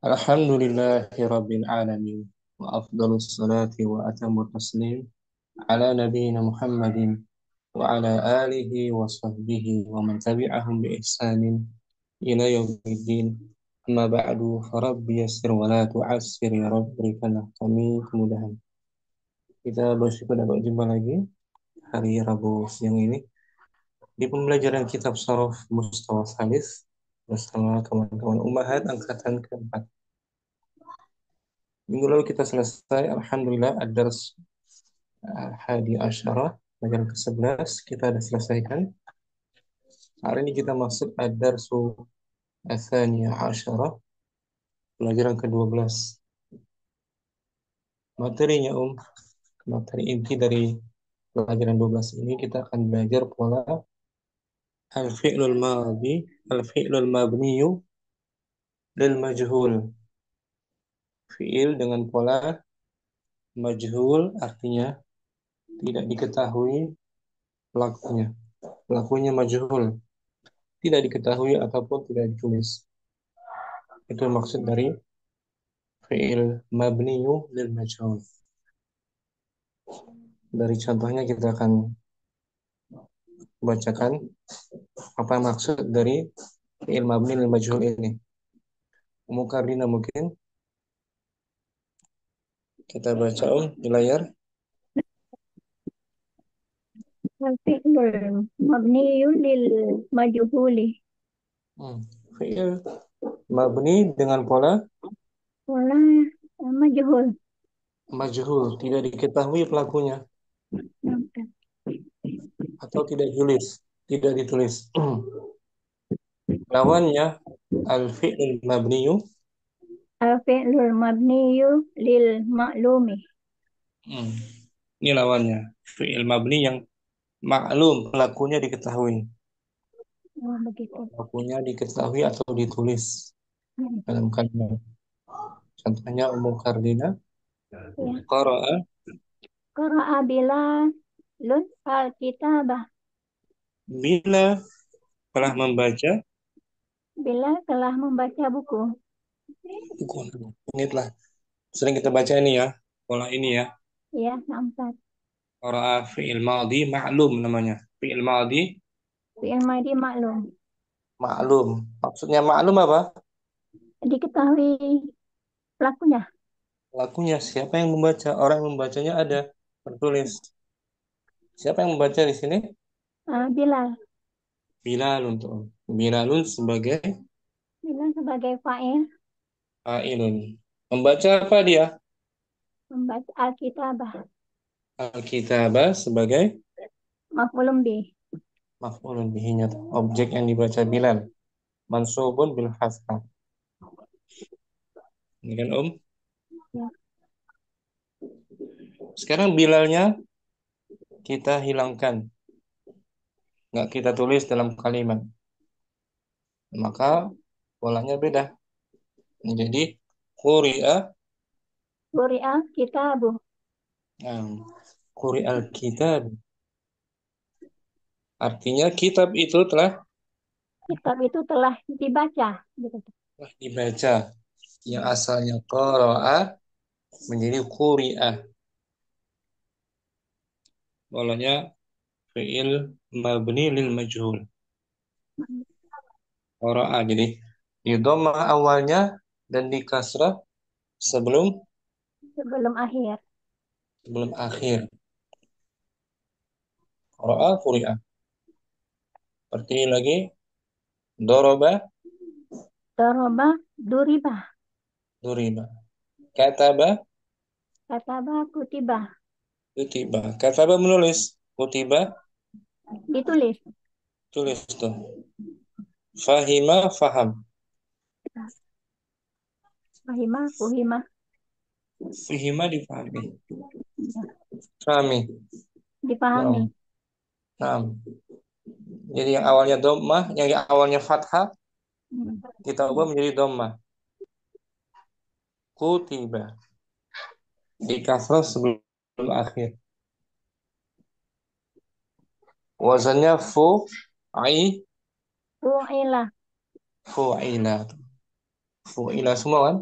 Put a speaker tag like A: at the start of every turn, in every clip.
A: Alhamdulillahi Rabbil Alamin wa afdalus salati wa atamu taslim ala nabiyyina Muhammadin wa ala alihi wa sahbihi wa man tabi'ahum bi ihsanin ila yaumiddin. Amma ba'du, farabbi yassir wa la tu'assir ya Rabb, berikanlah kami kemudahan. Kita bersyukur dapat jumpa lagi hari Rabu siang ini di pembelajaran kitab Sharaf Mustawa Salis bersama kawan-kawan Ummahat angkatan keempat. Minggu lalu kita selesai, Alhamdulillah, ad-dars hadi asyara, pelajaran ke-11 kita sudah selesaikan. Hari ini kita masuk ad-darsu ats-tsaniyah asyara, pelajaran ke-12. Materinya materi inti dari pelajaran 12 ini kita akan belajar pola al-fi'lul madhi, al-fi'lul mabniyu lil majhul. Fi'il dengan pola majhul artinya tidak diketahui pelakunya. Pelakunya majhul, tidak diketahui ataupun tidak ditulis. Itu maksud dari fi'il mabniyu lil majhul. Dari contohnya kita akan bacakan apa maksud dari fi'il mabni lil majhul ini. Mukardina mungkin kita baca di layar.
B: الفعل مبني للمجهول
A: Fi'il mabni dengan pola
B: ولا مجهول.
A: majhul, tidak diketahui pelakunya atau tidak ditulis. Lawannya al-fi'il mabniyu.
B: الفعل المبني للمعلوم.
A: Ini lawannya. Fi'il mabni yang maklum, pelakunya diketahui.
B: Begitu.
A: Pelakunya diketahui atau ditulis dalam kalimat. Contohnya Ummu Kardina,
B: Ya.
A: qara'a
B: Qara'a Bilalun al-kitabah.
A: bila telah membaca
B: Bilal telah membaca buku.
A: buku. Ingatlah, sering kita baca ini ya, pola ini ya.
B: Ya, nampak.
A: Qara'a fi'il madhi ma'lum namanya. Fi'il madhi
B: Fi'il madhi maklum.
A: ma'lum. Maksudnya ma'lum apa?
B: Diketahui pelakunya.
A: Pelakunya siapa yang membaca? Orang yang membacanya ada tertulis. Siapa yang membaca di sini?
B: Bilal.
A: Bilalun sebagai
B: Bilal sebagai fa'il
A: fa'ilun. Membaca apa dia?
B: membaca al-kitabah.
A: Al-kitabah sebagai
B: Maf'ulun bih.
A: maf'ulun bihinya, objek yang dibaca Bilal. Mansubun bil hasab. Ini kan
B: Ya.
A: Sekarang Bilalnya kita hilangkan. Nggak kita tulis dalam kalimat. Maka polanya beda. Jadi Quri'a,
B: Quri'a kitabu.
A: Quri'al kitab. Artinya kitab itu telah
B: Kitab itu telah dibaca. Gitu.
A: dibaca. Yang asalnya qara'a menjadi Quri'a. Polanya fi'il mabni lil majhul. Qara'a. Jadi di dhammah awalnya dan di kasrah sebelum
B: Sebelum akhir.
A: akhir. Qara'a Quri'a. Seperti lagi doroba
B: Doroba duriba.
A: duriba. Kataba
B: Kataba kutiba.
A: kutiba. Kataba menulis, kutiba
B: Ditulis.
A: tulis tuh. Fahima faham.
B: Fahima, fuhima.
A: Fihima difahami.
B: Ya,
A: Fahami.
B: dipahami.
A: Nah, jadi yang awalnya dhammah, yang awalnya fathah
B: Hmm.
A: kita ubah menjadi dhammah. Kutiba. Di kasrah sebelum akhir. Wazannya
B: Fu'ila.
A: fu'ila. Fu'ila semua kan?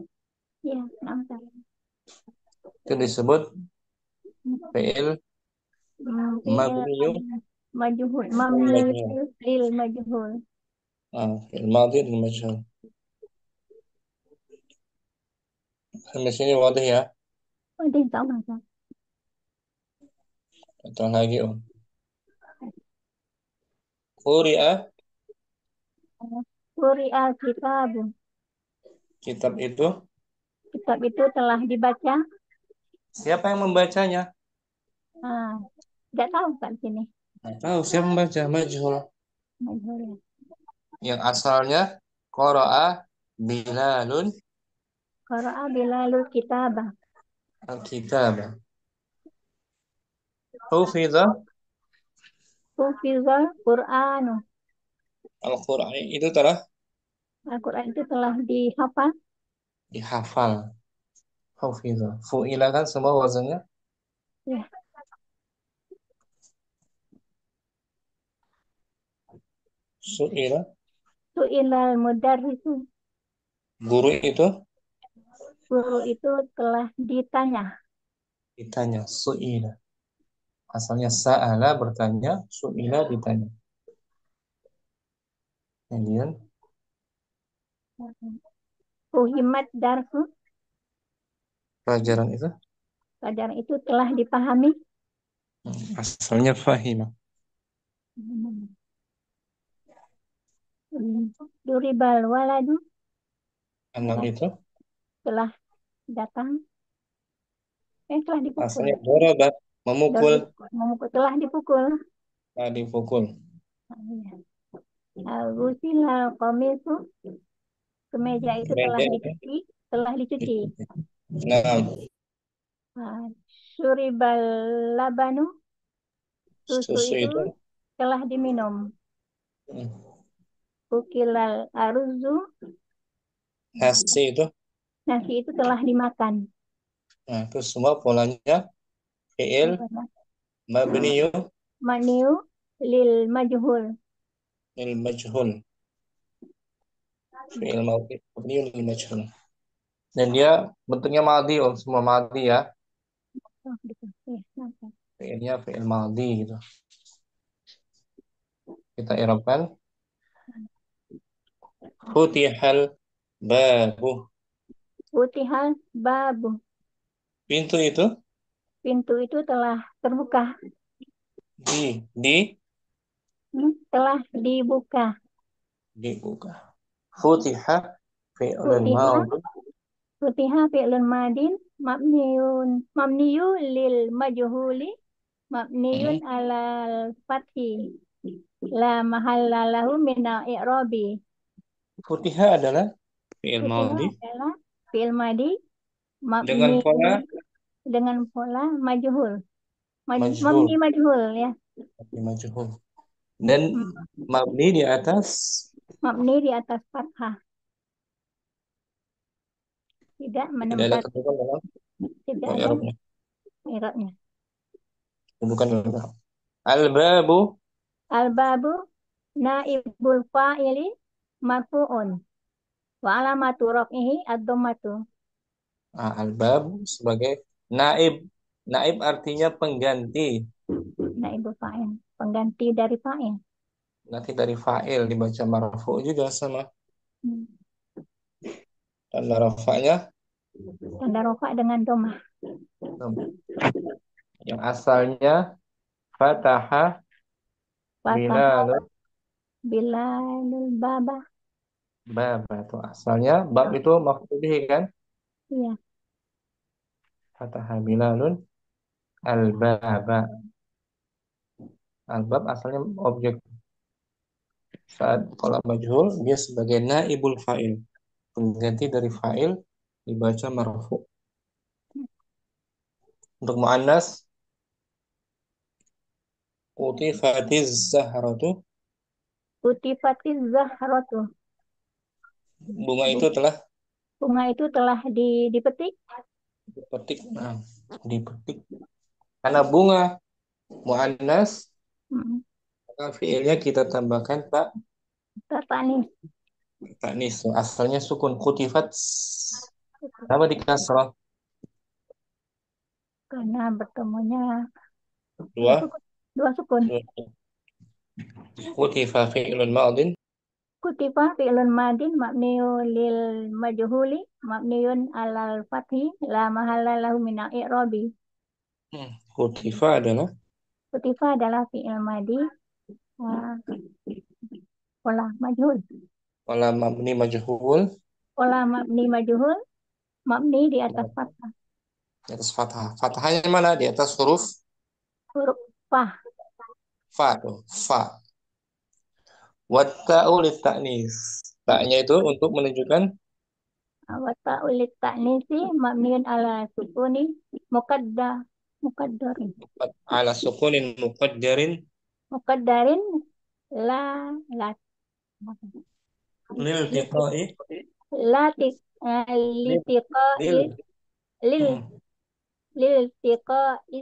B: Ya, nampak.
A: Itu disebut fi'il
B: Fi'il
A: mabniyu
B: majhul,
A: lil
B: mabni
A: majhul.
B: lil majhul.
A: Fi'il madhi lil majhul. Sampai sini wadah ya.
B: Penting sama kan?
A: Atau lagi Om. Quri'a,
B: Quri'al kitab.
A: kitab itu
B: Kitab itu telah dibaca.
A: siapa yang membacanya?
B: Ah, tidak tahu kan sini.
A: Nggak tahu siapa membaca majhul.
B: Majhul.
A: Yang asalnya qara'a Bilalun
B: Qara'a Bilalul kitab.
A: al-kitab. Hufidha
B: Hufizal Qur'anu.
A: al-Qur'an itu telah
B: Al-Quran itu telah dihafal.
A: dihafal. Hufidha. Fu'ila kan semua wazannya.
B: Ya.
A: Su'ila.
B: Su'ilal mudarrisu.
A: Guru itu
B: Guru itu telah ditanya.
A: ditanya. Su'ila. Asalnya sa'ala bertanya. Su'ila ditanya. Kemudian
B: Fuhimat darsu.
A: pelajaran itu
B: Pelajaran itu telah dipahami.
A: asalnya fahimah.
B: Duribal waladu.
A: Anak
B: Anak
A: itu
B: telah datang. Telah dipukul.
A: asalnya dorobat. Memukul.
B: Memukul. Telah dipukul.
A: Dipukul.
B: Al-Gusilal Qamisu. Kemeja itu telah
A: Meja itu.
B: dicuci. Telah dicuci.
A: Nah,
B: Ah, Suribal labanu. Susu
A: susu
B: itu
A: itu.
B: telah diminum. Ukilal aruzu.
A: Nasi itu.
B: Nasi itu telah dimakan.
A: Nah, itu semua polanya fi'il mabniyu
B: Maniu lil majhul.
A: lil majhul. Fi'il mabniyu lil majhul. Dan dia bentuknya madhi, Om. Semua madhi ya.
B: Oh, gitu. Ya, nampak.
A: Fi'ilnya fi'il madhi gitu. Kita i'rabkan. Futihal babu.
B: Utihal babu.
A: Pintu itu
B: Pintu itu telah terbuka.
A: di
B: Telah dibuka.
A: dibuka. Futiha fi'lun
B: Futiha.
A: madhi.
B: Futiha fi'lun madin. Mabniyun lil majhuli. Mabniyun
A: Hmm.
B: alal fathi. La mahalla lahu mina i'rabi.
A: Futiha adalah fi'il
B: Futiha
A: madhi
B: adalah fi'il madi.
A: dengan
B: Mabni
A: pola
B: dengan pola majhul.
A: majhul.
B: Mabni majhul ya.
A: Majhul. Dan mabni di atas
B: Mabni di atas fathah. Tidak
A: tidak ada
B: menempat,
A: ketentuan dalam
B: tidak ada
A: i'rabnya.
B: i'rabnya.
A: Bukan dalam i'rab. Al-babu
B: Al-babu naibul fa'ili marfu'un. Wa alamatu raf'ihi ad-dhammatu.
A: al-bab sebagai naib. Naib artinya pengganti.
B: Naibul fa'il, pengganti dari fa'il.
A: Nanti dari fa'il dibaca marfu juga sama.
B: Hmm.
A: Tanda rafa'nya
B: Tanda rafa' dengan dhammah.
A: yang asalnya fataha
B: Fataha
A: bilalun
B: bilalul baba.
A: bab itu asalnya bab itu maf'ul bihi kan.
B: Iya.
A: Fataha bilalun al-baba. Al-bab asalnya objek. Saat kalau majhul dia sebagai naibul fa'il, pengganti dari fa'il dibaca marfu. Untuk muannas utifatiz zahratu,
B: Utifatiz zahratu.
A: bunga itu
B: Bu-
A: telah
B: Bunga itu telah dipetik.
A: dipetik. Dipetik karena bunga muannas
B: Hmm.
A: maka fiilnya kita tambahkan
B: Tertanis.
A: taknis. Asalnya sukun kutifat Kenapa di kasrah?
B: Karena bertemunya dua
A: Dua.
B: sukun. Dua sukun.
A: Dua. Kutifa fi'lun madin.
B: Kutipa fi'lun madin mabniun lil majhuli mabniun alal fathi la mahalla lahu min i'rabi.
A: Kutifa adalah
B: Kutipa adalah fi'il madi ah, pola majhul.
A: wala mabni majhul
B: Pola mabni majhul mabni di atas fathah.
A: di atas fathah. Fathahnya mana? Di atas huruf
B: Huruf fah.
A: fa tuh, fa. Watta'u litta'nis. Ta'nya itu untuk menunjukkan
B: Wa ta'ulit ta'nisi mabniun ala sukuni muqadda muqaddarin.
A: ala sukunin muqaddarin
B: Muqaddarin la la
A: lil tiqa'i
B: la tik
A: lil
B: litiqai
A: lil
B: lil
A: hmm,
B: lil tiqai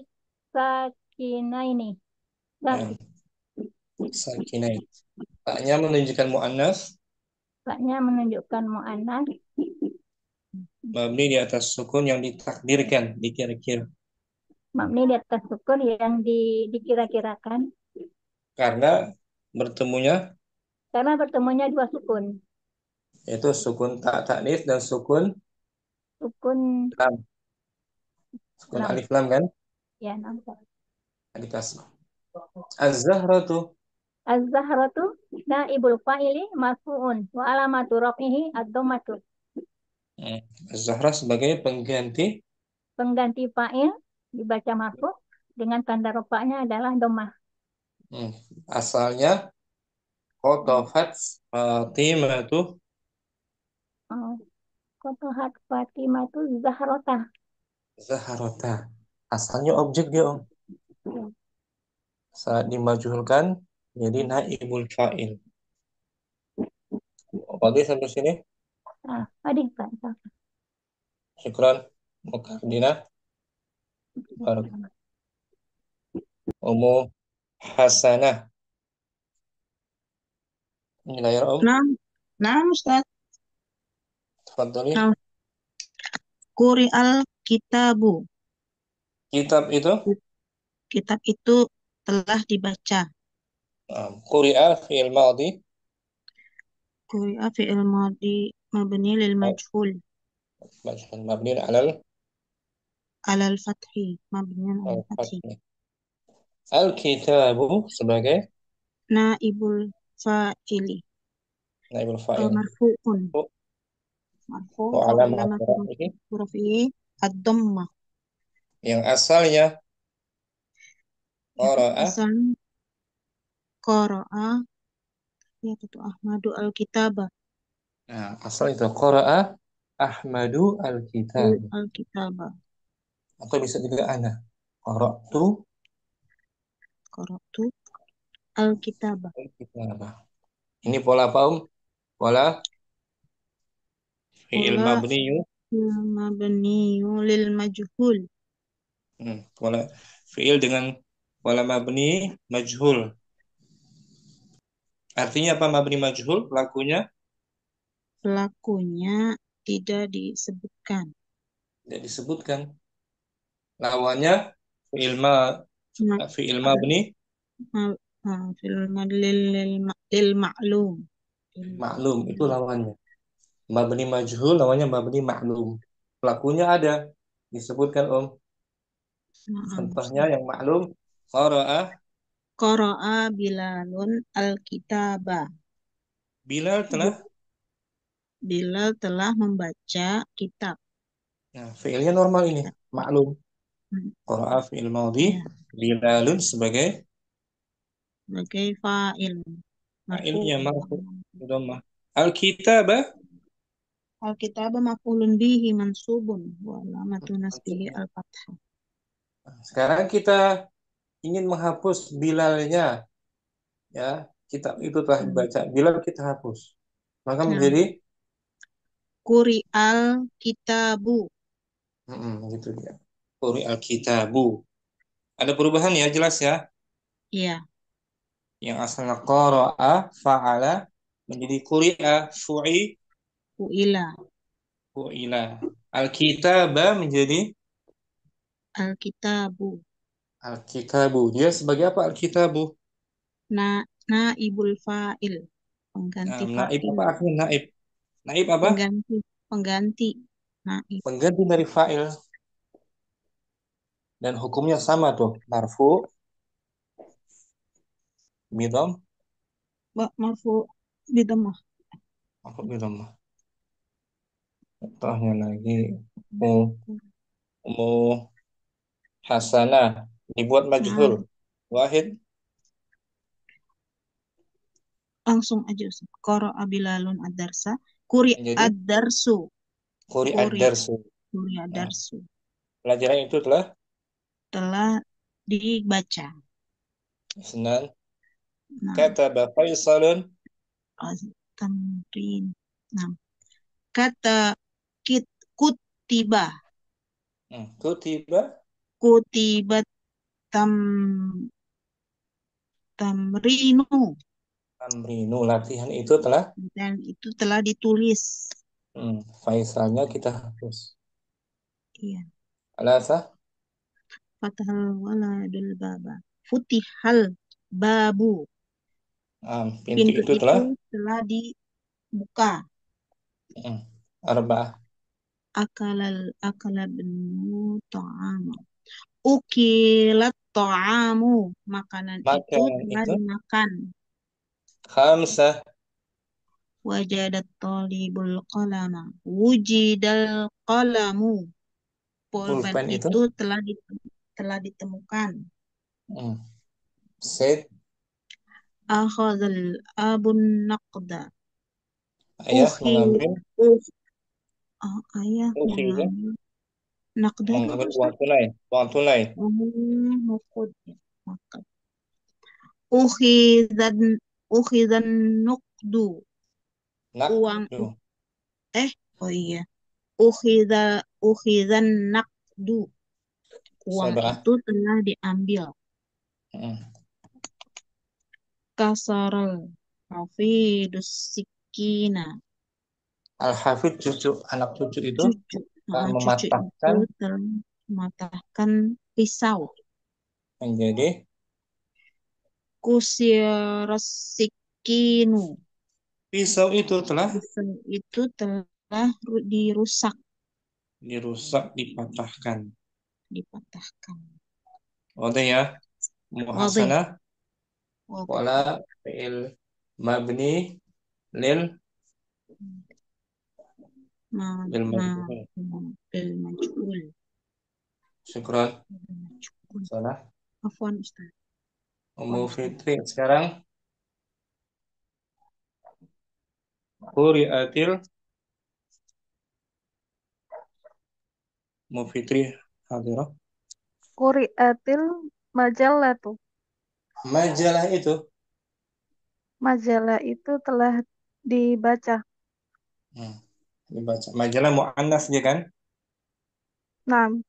B: sakinaini.
A: ya,
B: Sakit.
A: sakinain. Ta'nya menunjukkan muannas
B: Faknya menunjukkan mu'annas.
A: mabni di atas sukun yang ditakdirkan, dikira-kira.
B: Mabni di atas sukun yang dikira-kirakan.
A: Karena bertemunya
B: Karena bertemunya dua sukun.
A: yaitu sukun tak taknis dan sukun
B: Sukun
A: lam. Sukun
B: lam.
A: alif lam kan?
B: Ya, nampak.
A: Di kasrah. Az-zahratu
B: Az-zahratu naibul fa'ili marfu'un wa alamatu raf'ihi ad-dhammatu.
A: hmm, Az-zahra sebagai pengganti
B: Pengganti fa'il dibaca marfu dengan tanda rafa'nya adalah dhammah.
A: hmm, asalnya qotofat Fatimatu
B: Oh, Kotohat Fatimatu Zahrota.
A: Zaharota. Asalnya objek dia Om. Saat dimajuhulkan jadi naibul fa'il. Oke sampai sini.
B: Ah, adik Pak.
A: Syukran. Mukardina. Barak. Umu Hasanah. Ini ya Om.
C: Naam, naam Ustaz.
A: Tafadhali.
C: Naam. Quri al-kitabu.
A: Kitab itu
C: Kitab itu telah dibaca.
A: Quri'a fi'il madhi
C: Quri'a fi'il madhi mabni lil majhul
A: mabni alal
C: alal fathi mabni alal fathi.
A: al-fath. Al-kitabu sebagai
C: Naibul fa'ili
A: naibul fa'il.
C: marfu'un. Marfu
A: Wa
C: wa
A: alamat
C: alamatu
A: rafihi
C: rafi'i ad-dhammah.
A: yang asalnya
C: Yang
A: qara'a.
C: asal qara'a ya itu Ahmadu al-kitaba.
A: Nah, asal itu qara'a Ahmadu al-kitab
C: Al-kitaba.
A: atau bisa juga ana. Qara'tu
C: Qara'tu al-kitaba.
A: al-kitab. Ini pola apa, Om? Pola fi'il
C: Pola
A: mabniyu.
C: mabni lil majhul.
A: Pola fi'il dengan pola mabni majhul. Artinya apa mabni majhul? Pelakunya
C: Pelakunya tidak disebutkan.
A: tidak disebutkan. Lawannya fi'il ma
C: Ma-
A: fi'il mabni
C: ma- lil ma'lum. Lil
A: maklum itu
C: ma'lum.
A: lawannya. Mabni majhul lawannya mabni maklum. Pelakunya ada disebutkan Om.
C: Naam,
A: Contohnya
C: Ustaz.
A: yang maklum qara'a
C: Qara'a Bilalun al-kitaba.
A: Bilal
C: Bi-
A: telah.
C: Bilal telah membaca kitab.
A: Nah, fi'ilnya normal ini,
C: Ya.
A: maklum.
C: Hmm,
A: Qara'a fi'il madhi,
C: ya,
A: Bilalun sebagai
C: sebagai fa'il.
A: fa'ilnya
C: Marfu'un.
A: marfu dhammah. Al-kitaba
C: Al-kitaba maf'ulun bihi mansubun. Wa alamatu nasbihi al-fathah.
A: sekarang kita ingin menghapus Bilalnya, ya. Kitab itu telah
C: Hmm.
A: dibaca, Bilal kita hapus. Maka
C: Nah,
A: menjadi
C: Quri'al kitabu.
A: gitu dia. Quri al-kitabu. Ada perubahan ya, jelas ya.
C: Iya,
A: Yang asalnya qara'a, fa'ala menjadi quri'a,
C: Fu'ila.
A: fu'ila. Al-kitaba menjadi
C: Al-kitabu.
A: al-kitabu. Dia sebagai apa al-kitabu?
C: Na naibul fa'il.
A: Nah,
C: Pengganti
A: naib
C: fa'il.
A: apa artinya naib? Naib apa?
C: Pengganti. Pengganti. Naib.
A: Pengganti dari fa'il. Dan hukumnya sama tuh. Marfu, bidom,
C: Marfu bidhammah.
A: marfu bidom. Contohnya lagi. Mu, mu hasanah. Dibuat
C: Nah,
A: majhul. Wahid
C: langsung aja. Qara'a Bilalun ad-darsa. Kuri
A: menjadi
C: ad-darsu.
A: kuri
C: Kuri.
A: ad-darsu.
C: Kuri
A: Nah,
C: ad-darsu.
A: pelajaran itu telah
C: Telah dibaca.
A: Isnan
C: Nah,
A: kataba Faisalun.
C: tamrin. Nah, kata kit kutiba.
A: Kutiba
C: Kutibat tam tamrinu.
A: amrinu. Latihan itu telah
C: Dan itu telah ditulis.
A: Faisalnya kita hapus.
C: Iya.
A: Alasa
C: Fatahal waladul baba. Futihal babu.
A: pintu
C: Pintu
A: itu
C: itu
A: telah
C: telah dibuka.
A: mm, arba'ah.
C: Akala benu ta'ama. Ukilat ta'amu. Makanan itu
A: Makanan
C: telah
A: itu
C: dimakan.
A: khamsah.
C: Wajadat talibul qalama. Wujidal qalamu. Pulpen
A: Pulpen itu
C: itu telah ditemukan.
A: mm, set.
C: Akhadhal abun naqda.
A: Ayah
C: Uhi,
A: mengambil
C: uh, ayah
A: ukhiza
C: mengambil naqda itu apa
A: mengambil
C: Ustaz?
A: uang tunai
C: Nuqud. Makan. Ukhizan, ukhizan nuqdu.
A: nak
C: Uang,
A: itu
C: oh iya. Ukhizan naqdu. Uang
A: sabah.
C: itu telah diambil.
A: Mm.
C: Kasaral hafidus sikina.
A: Al-Hafidh cucu anak cucu itu
C: Cucu, cucu itu
A: mematahkan
C: telah mematahkan pisau.
A: menjadi
C: Kusiras sikinu.
A: pisau itu telah
C: Pisau itu telah dirusak,
A: dirusak dipatahkan.
C: dipatahkan.
A: Oke ya,
C: Wadih,
A: muhasanah
C: wadih.
A: wala fi'il mabni lil
C: Ma,
A: lil
C: ma,
A: majhul.
C: bil majhul.
A: Syukran.
C: Bil majhul.
A: Salah.
C: Afwan Ustaz.
A: Ummu
C: Afwan Ustaz.
A: Fitri sekarang quri'atil Ummu Fitri hadirah.
B: Quri'atil majallatu.
A: Majalah itu
B: Majalah itu telah dibaca.
A: hmm, dibaca. Majalah muannas dia kan?
B: Nam,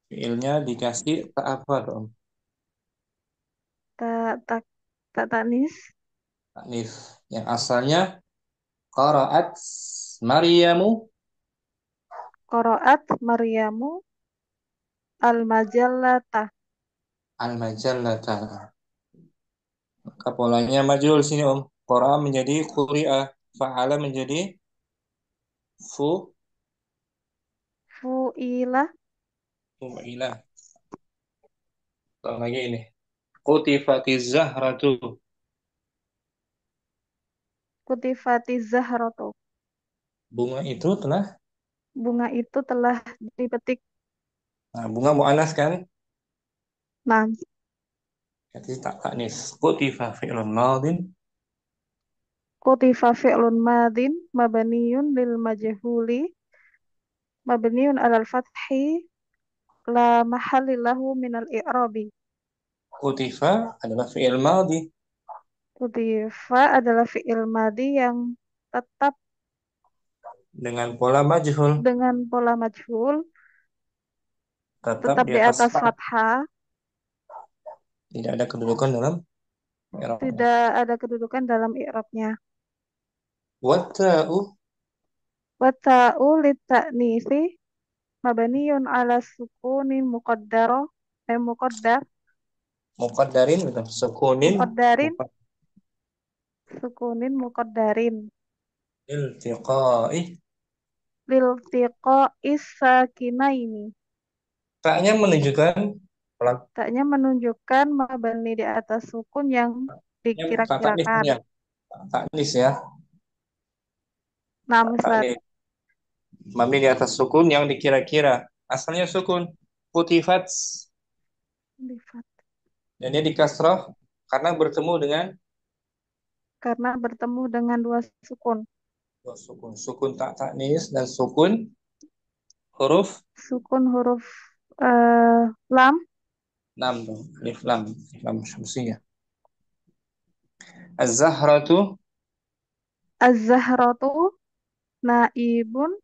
A: Fiilnya dikasih tak apa dong?
B: tak tak tak tanis.
A: Tanis. Yang asalnya qara'at Maryamu
B: Qaraat Maryamu al-majallata.
A: al-majallata. Maka polanya majul sini Om. Qara'a menjadi quri'a, fa'ala menjadi fu
B: Fu'ilah.
A: fu'ilah. Kalau lagi ini. Qutifatiz zahratu.
B: Kutifatiz zahratu.
A: Bunga itu telah
B: Bunga itu telah dipetik.
A: bunga mu'anas kan?
B: Nam,
A: Jadi tak taknis. Qutifa fi'lun madin
B: kutifa fi'lun madin mabniyun lil majhuli mabniyun alal fathi la mahallilahu minal i'rabi.
A: Kutifa adalah fi'il madhi
B: Kutifa adalah fi'il madhi yang tetap
A: dengan pola majhul,
B: dengan pola majhul,
A: tetap
B: tetap
A: di
B: di
A: atas
B: atas
A: fath,
B: fathah,
A: tidak ada kedudukan dalam i'rabnya.
B: tidak ada kedudukan dalam i'rabnya.
A: Watta'u
D: Wa ta'u lit-ta'nisi mabniyun ala sukunin muqaddar
A: Muqaddarin gitu. Sukunin.
D: muqaddarin sukunin muqaddarin
A: Iltiqai.
D: liltiqa'is sakinaini.
A: Taknya menunjukkan pelan-
D: Taknya menunjukkan mabani di atas sukun yang
A: tak taknis
D: dikira-kirakan.
A: ya. Taknis ya.
D: Nah,
A: Tak
D: Ustaz,
A: taknis. Mabni di atas sukun yang dikira-kira. Asalnya sukun. Kutifat. Dan dia dikasroh karena bertemu dengan
D: karena bertemu dengan dua sukun.
A: dua sukun. Sukun tak taknis dan sukun huruf
D: Sukun huruf lam,
A: lam tuh. Alif lam. Alif lam syamsiyah. Az-zahratu
D: az-zahratu, naibun,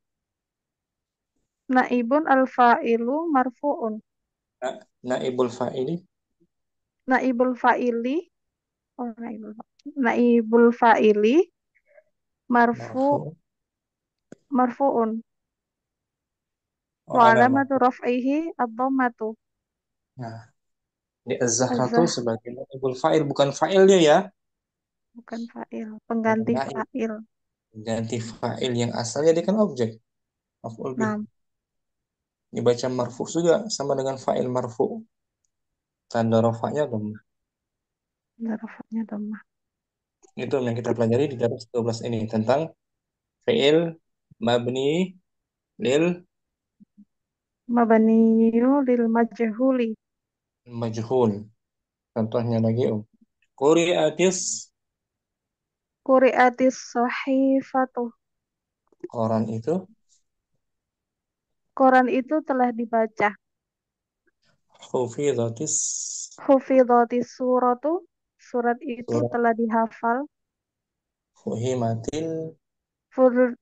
D: naibun al-fa'ilu marfu'un.
A: naibul fa'ili
D: Naibul fa'ili, oh naibul fa'ili
A: marfu.
D: marfu'un.
A: Oh,
D: Wa
A: alamat.
D: alamatu raf'ihi ad-dhammatu.
A: Nah, di az-zahratu
D: Az-zah
A: sebagai naibul fa'il bukan fa'il dia ya.
D: bukan fa'il, pengganti
A: Naib
D: fa'il.
A: ganti fa'il yang asalnya dia kan objek. Maf'ul bih.
D: Nah,
A: Dibaca marfu juga sama dengan fa'il marfu. Tanda rafa'nya dhammah.
D: rafa'nya dhammah.
A: Itu yang kita pelajari di dars 12 ini tentang fi'il mabni lil
D: Mabaniyu lil majhuli.
A: majhul. Contohnya lagi quri'atis
D: Quri'atis sahifatu.
A: koran itu
D: Quran itu telah dibaca.
A: hufidhatis
D: Hufidhatis suratu. Surat itu
A: surat
D: telah dihafal.
A: fuhimatil
D: Fur-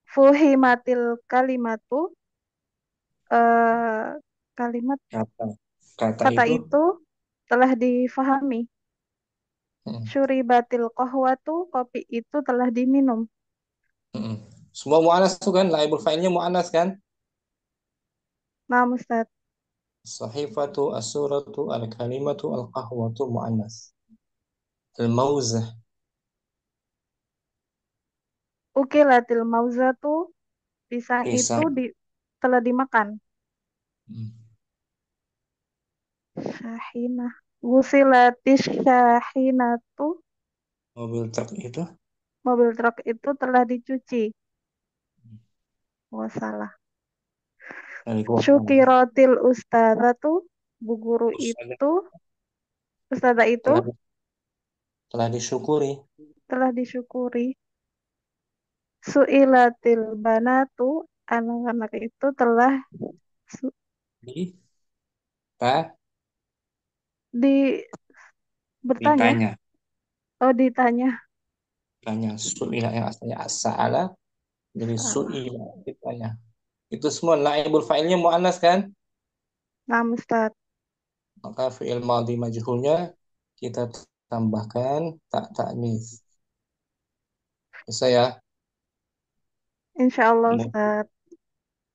D: Fuhimatil kalimatu. eh, Kalimat
A: kata kata
D: kata
A: itu
D: itu telah difahami.
A: mm,
D: Syuribatil qahwatu. Kopi itu telah diminum.
A: mm. Semua mu'anas tuh kan naibul fa'ilnya mu'anas kan.
D: Nah, Ustaz.
A: Sahifatu as-suratu al-kalimatu al-qahwatu mu'annas. Al-mauzah
D: Ukilatil mauzatu. Pisang itu
A: pisang.
D: telah dimakan.
A: Mm.
D: Syahinah. Wusilatis syahinatu.
A: Mobil truk itu
D: Mobil truk itu telah dicuci. Oh, salah.
A: dari gua
D: Syukirotil ustadzatu. Bu guru
A: Ustazah
D: itu, ustadzah itu
A: telah telah disyukuri
D: telah disyukuri. Su'ilatil banatu. Anak-anak itu telah su-
A: di pa,
D: di bertanya.
A: ditanya
D: Oh, ditanya.
A: tanya su'ila yang asalnya as-sa'ala jadi
D: Salah.
A: su'ila ditanya. Itu semua naibul fa'ilnya mu'annas kan?
D: Nah, Ustaz.
A: Maka fi'il madhi majhulnya kita tambahkan tak taknis. Bisa ya?
D: Insya Allah,
A: Kemudian
D: Ustaz.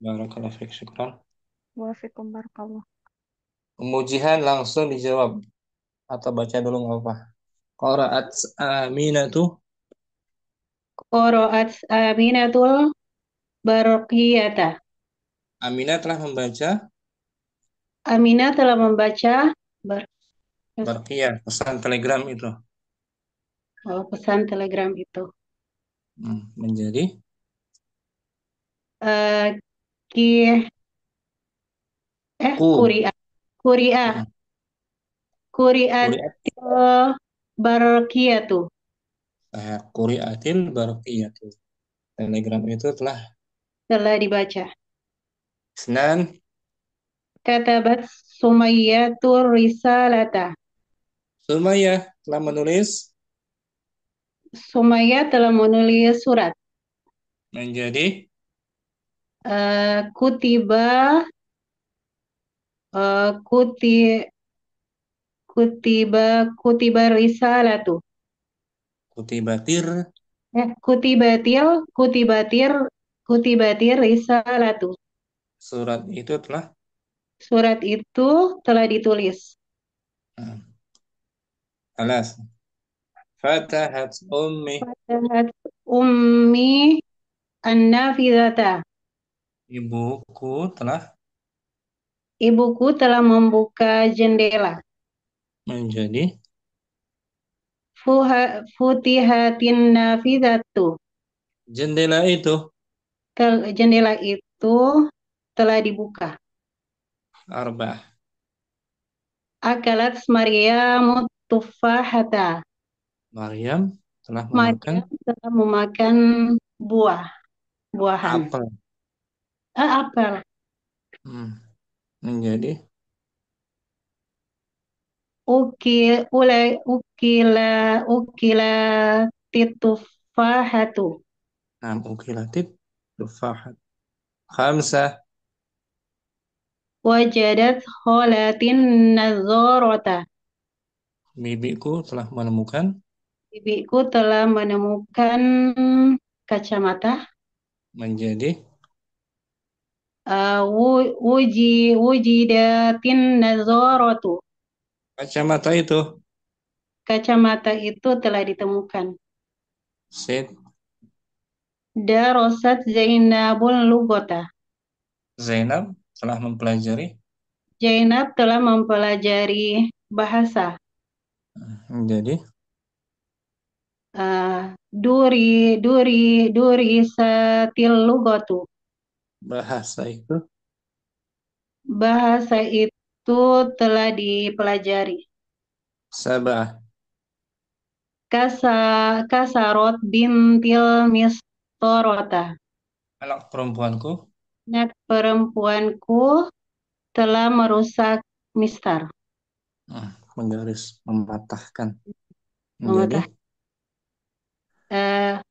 A: barakallahu fiik, syukran.
D: Wafikum barakallah.
A: Pemujian langsung dijawab atau baca dulu nggak apa. Qara'at Aminatu.
E: Qira'at Aminatul Barqiyata.
A: Aminah telah membaca
E: Aminah telah membaca ber-
A: Barqiyah, pesan telegram itu.
E: pesan telegram itu.
A: Menjadi
E: Eh, ki
A: ku.
E: Kuri'ah Kuri'ah
A: Mm.
E: Kuri'at
A: Quri'at
E: Barqiyatu.
A: Quri'atil Barqiyatu. Telegram itu telah
E: Telah dibaca.
A: Senan
E: Katabat Sumayyatur Risalata.
A: Sumayyah telah menulis
E: Sumayyah telah menulis surat.
A: menjadi
E: Kutiba kuti kutiba risalatu.
A: kutibatir
E: Kutibatir Kutibatir risalatu.
A: Surat itu telah.
E: Surat itu telah ditulis.
A: Nah, alas. Fatahat ummi.
E: Fatahat ummi an-nafidhata.
A: Ibuku telah
E: Ibuku telah membuka jendela.
A: menjadi
E: Futihatin nafidhatu.
A: jendela itu.
E: Jendela itu telah dibuka.
A: Arba'ah.
E: Akalat Maryamu tufahata.
A: Maryam telah memakan
E: Maryam telah memakan buahan.
A: apel.
E: Apel.
A: Menjadi
E: Ukila titufahatu.
A: ukilatit tufahat. Khamsah.
E: Wajadat kholatin nazarata.
A: Bibiku telah menemukan
E: Bibiku telah menemukan kacamata.
A: menjadi
E: Wujidatin nazaratu.
A: kacamata itu.
E: Kacamata itu telah ditemukan.
A: Sid.
E: Darosat Zainabul Lugota.
A: Zainab telah mempelajari
E: Zainab telah mempelajari bahasa.
A: menjadi
E: Duri satil lugatu.
A: bahasa itu.
E: Bahasa itu telah dipelajari.
A: Sabah.
E: Kasarot bintil mistorota.
A: Anak perempuanku
E: Anak perempuanku telah merusak mistar.
A: menggaris mematahkan menjadi
E: Mematah.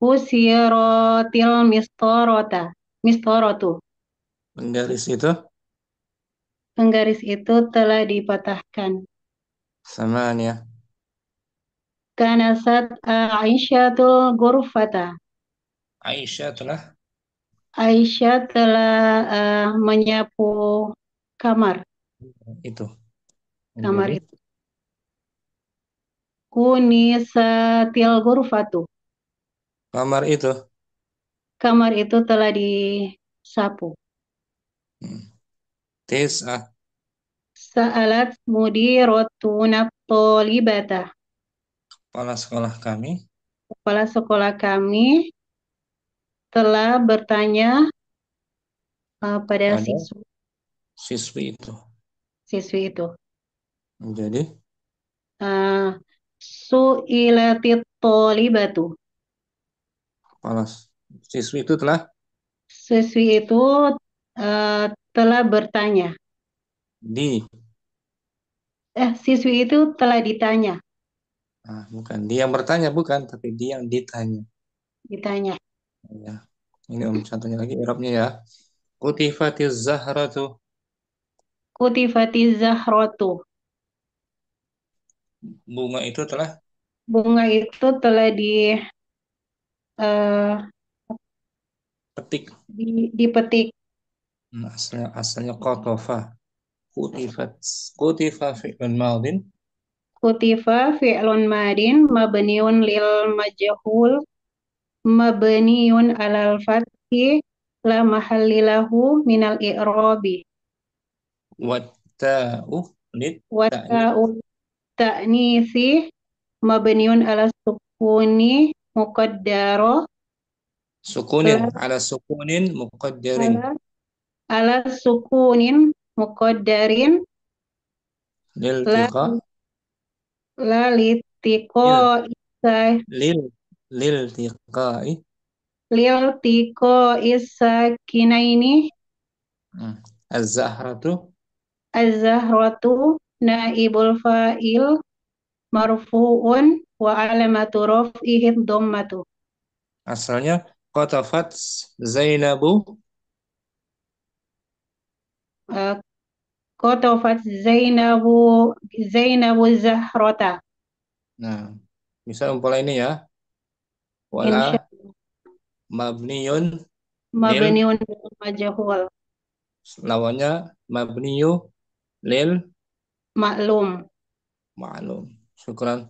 E: Kusirotil mistorotu.
A: penggaris itu.
E: Penggaris itu telah dipatahkan.
A: Samania.
E: Kanasat Aisyatul Ghurfata.
A: Aisyah telah
E: Aisyah telah menyapu kamar
A: itu menjadi
E: itu. Kunisatil ghurfatu.
A: kamar itu.
E: Kamar itu telah disapu.
A: Tis'ah.
E: Sa'alat mudiratuna thalibata.
A: Kepala sekolah kami
E: Kepala sekolah kami telah bertanya pada
A: pada
E: siswi
A: siswi itu menjadi
E: su'ilatit thalibatu.
A: kepala siswi itu telah
E: Siswi itu telah bertanya. Siswi itu telah ditanya.
A: Bukan dia yang bertanya, bukan, tapi dia yang ditanya.
E: Ditanya.
A: Ya. Ini contohnya lagi Arabnya ya. Kutifatiz zahratu.
E: Kutifatiz zahratu.
A: Bunga itu telah
E: dipetik.
A: Asalnya qatafa. Kutifa fi'lun madin.
E: Kutifa fi'lun madin mabniun lil majhul mabniun alal fathi la mahallilahu minal i'rabi.
A: Watta'u
E: Watta'u ta'nisi mabniun ala sukuni muqaddaro
A: sukunin ala sukunin muqaddarin
E: ala sukunin muqaddarin
A: liltiqa
E: la litiqo
A: liltiqai
E: isakinaini
A: az-zahratu
E: naibul fa'il marfu'un wa alamatu raf'ihi dhammatu.
A: Asalnya qatafat Zainabu
E: Qatafat Zainabu Zahrata.
A: Nah, bisa umpama ini ya.
E: Insya
A: mabniyun lil,
E: mabniun lil majhul,
A: lawannya mabniyu lil
E: maklum.
A: ma'lum. Syukran.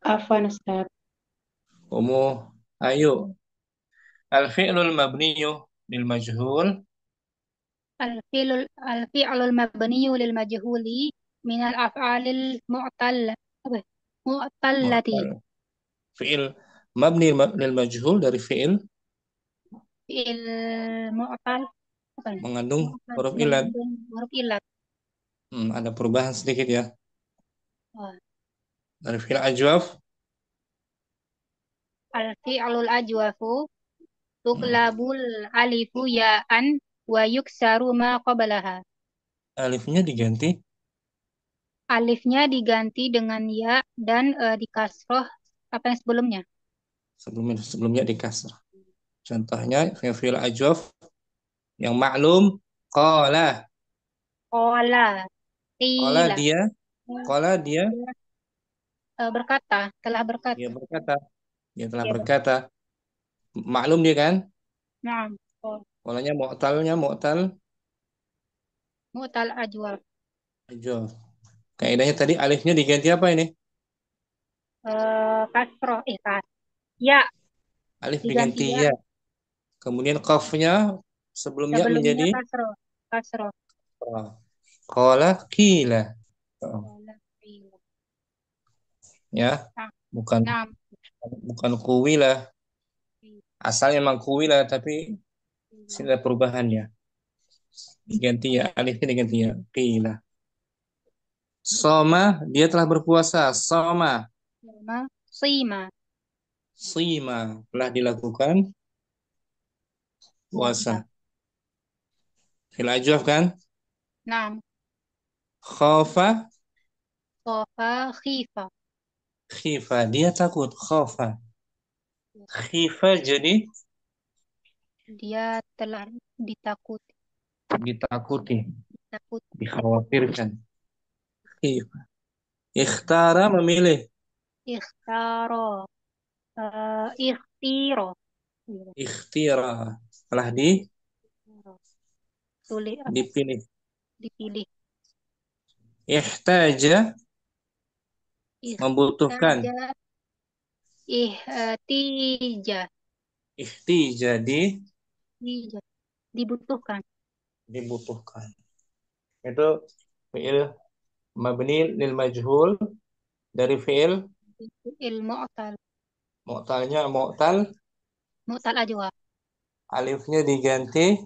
E: Afwan Ustaz.
A: Umu, ayo. Al-fi'lul mabniyu lil majhul.
F: الفعل المبني للمجهول من الأفعال المعتلة معتلة
A: Mu'tal. Fi'il mabni lil majhul dari fi'il
F: fi'il mu'tal apa ya?
A: mengandung
F: Mu'tal
A: huruf ilat.
F: mengandung huruf ilat.
A: Ada perubahan sedikit ya.
F: Oh.
A: Dari fi'il ajwaf.
F: Al-fi'lul ajwafu tuqlabul alifu ya'an wa yuksaru ma qablaha.
A: Alifnya diganti
F: Alifnya diganti dengan ya dan dikasroh apa yang sebelumnya.
A: sebelumnya di kasrah. Contohnya fi'il ajwaf yang maklum qala.
F: Qala,
A: Qala
F: qila.
A: dia, qala dia,
F: Berkata, telah
A: dia
F: berkata.
A: berkata, dia telah
F: Ya,
A: berkata. Maklum dia kan?
F: nah,
A: Qalanya mu'tal
F: mu'tal ajwaf.
A: ajwaf. Kaidahnya tadi alifnya diganti apa ini?
F: Kasroh, ya,
A: Alif
F: diganti
A: diganti
F: ya.
A: ya. Kemudian qafnya sebelumnya
F: Sebelumnya
A: menjadi
F: kasroh. Kasroh.
A: qala qila.
F: Qala, qila.
A: Ya,
F: Nah,
A: bukan
F: nah,
A: bukan kuwila. Asalnya memang kuwila tapi sudah perubahannya. Diganti ya, alifnya diganti ya. Qila. Soma, dia telah berpuasa. Soma.
F: Sima, sima.
A: Sima, telah dilakukan puasa. Fil ajwaf kan?
F: Nah,
A: Khafa,
F: sofa, khifa.
A: khifa, dia takut. Khafa. Khifa jadi
F: Dia telah ditakuti.
A: ditakuti,
F: Takut.
A: dikhawatirkan. Khifa. Ikhtara memilih.
F: Ikhtaro. Ikhtiro.
A: Ikhtira telah
F: Tulis apa?
A: dipilih.
F: Dipilih.
A: Ihtaja membutuhkan.
F: Ihtaja. Ihtija.
A: Ihtija
F: Ihtija. Dibutuhkan.
A: dibutuhkan. Itu fi'il mabni lil majhul dari fi'il
F: Mu'tal.
A: mu'talnya mu'tal,
F: Mu'tal ajwaf.
A: alifnya diganti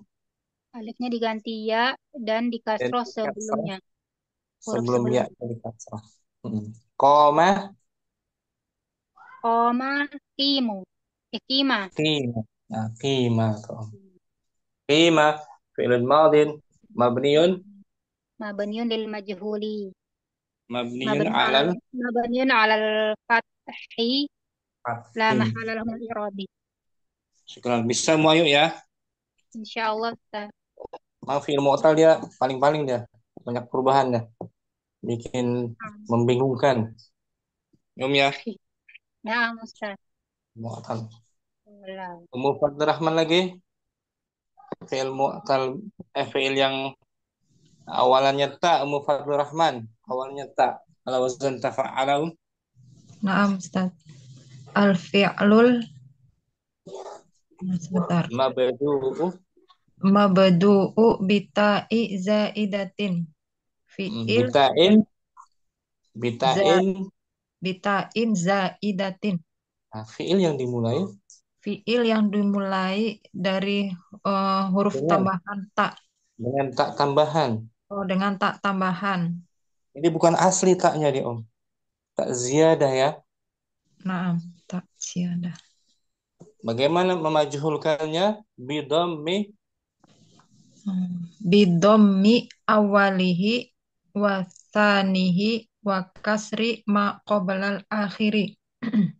F: Alifnya diganti ya dan
A: dan
F: dikasroh
A: dikasrah
F: sebelumnya. Huruf
A: sebelum ya
F: sebelumnya.
A: dari kasrah. Qoma
F: Koma, kimu. Kima.
A: qima. Nah, qima tuh. Qima fi'il madin mabniun
F: Mabniun lil majhuli.
A: mabniun alal
F: Mabniun alal fathi. La
A: fathi.
F: mahala lahu min i'rabi.
A: Syukran. Bisa semua yuk ya.
F: Insyaallah Ustaz.
A: Maaf fi'il mu'tal dia paling-paling dia banyak perubahannya. Bikin membingungkan. Ya.
F: Nah, Ustaz.
A: Mu'tal.
F: Wallah.
A: Ummu Rahman lagi. Fi'il mu'tal fi'il yang awalannya ta, Ummu Rahman. Awalnya ta. Ala wazan tafa'alau.
D: Naam, Ustaz. Al-fi'lul sebentar.
A: Mabdu'u
D: Mabdu'u bita'i zaidatin. Fi'il
A: bita'in
D: bita'in zaidatin.
A: nah, fi'il yang dimulai
D: Fi'il yang dimulai dari huruf
A: dengan
D: tambahan ta.
A: dengan tak tambahan.
D: Dengan tak tambahan.
A: Ini bukan asli taknya nih Om. Tak ziyadah ya.
D: Naam, tak siadah.
A: Bagaimana memajhulkannya? Bidhammi
D: Bidommi awalihi wa tsanihi wa kasri ma qoblal akhiri.
A: dengan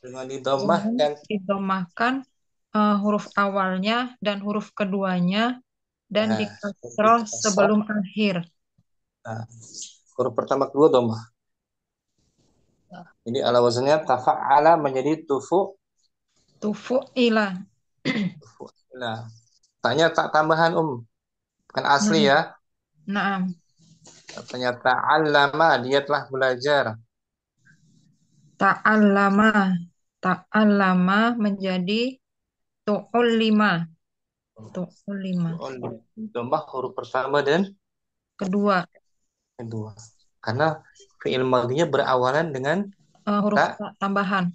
D: Dengan
A: didomahkan
D: didomahkan huruf awalnya dan huruf keduanya dan
A: nah,
D: dikasroh sebelum akhir.
A: Nah, huruf pertama kedua domah. Ini ala wazannya tafa'ala menjadi tufu
D: Tufu'ila.
A: Nah, tanya tak tambahan bukan asli
D: Nah,
A: ya.
D: naam.
A: Katanya ta'allama, dia telah belajar.
D: Ta'allama. Ta'allama menjadi tu'ullima. Tu'ullima.
A: Domah huruf pertama dan
D: Kedua,
A: kedua. Karena fi'il madhinya berawalan dengan
D: huruf
A: tak
D: ta tambahan.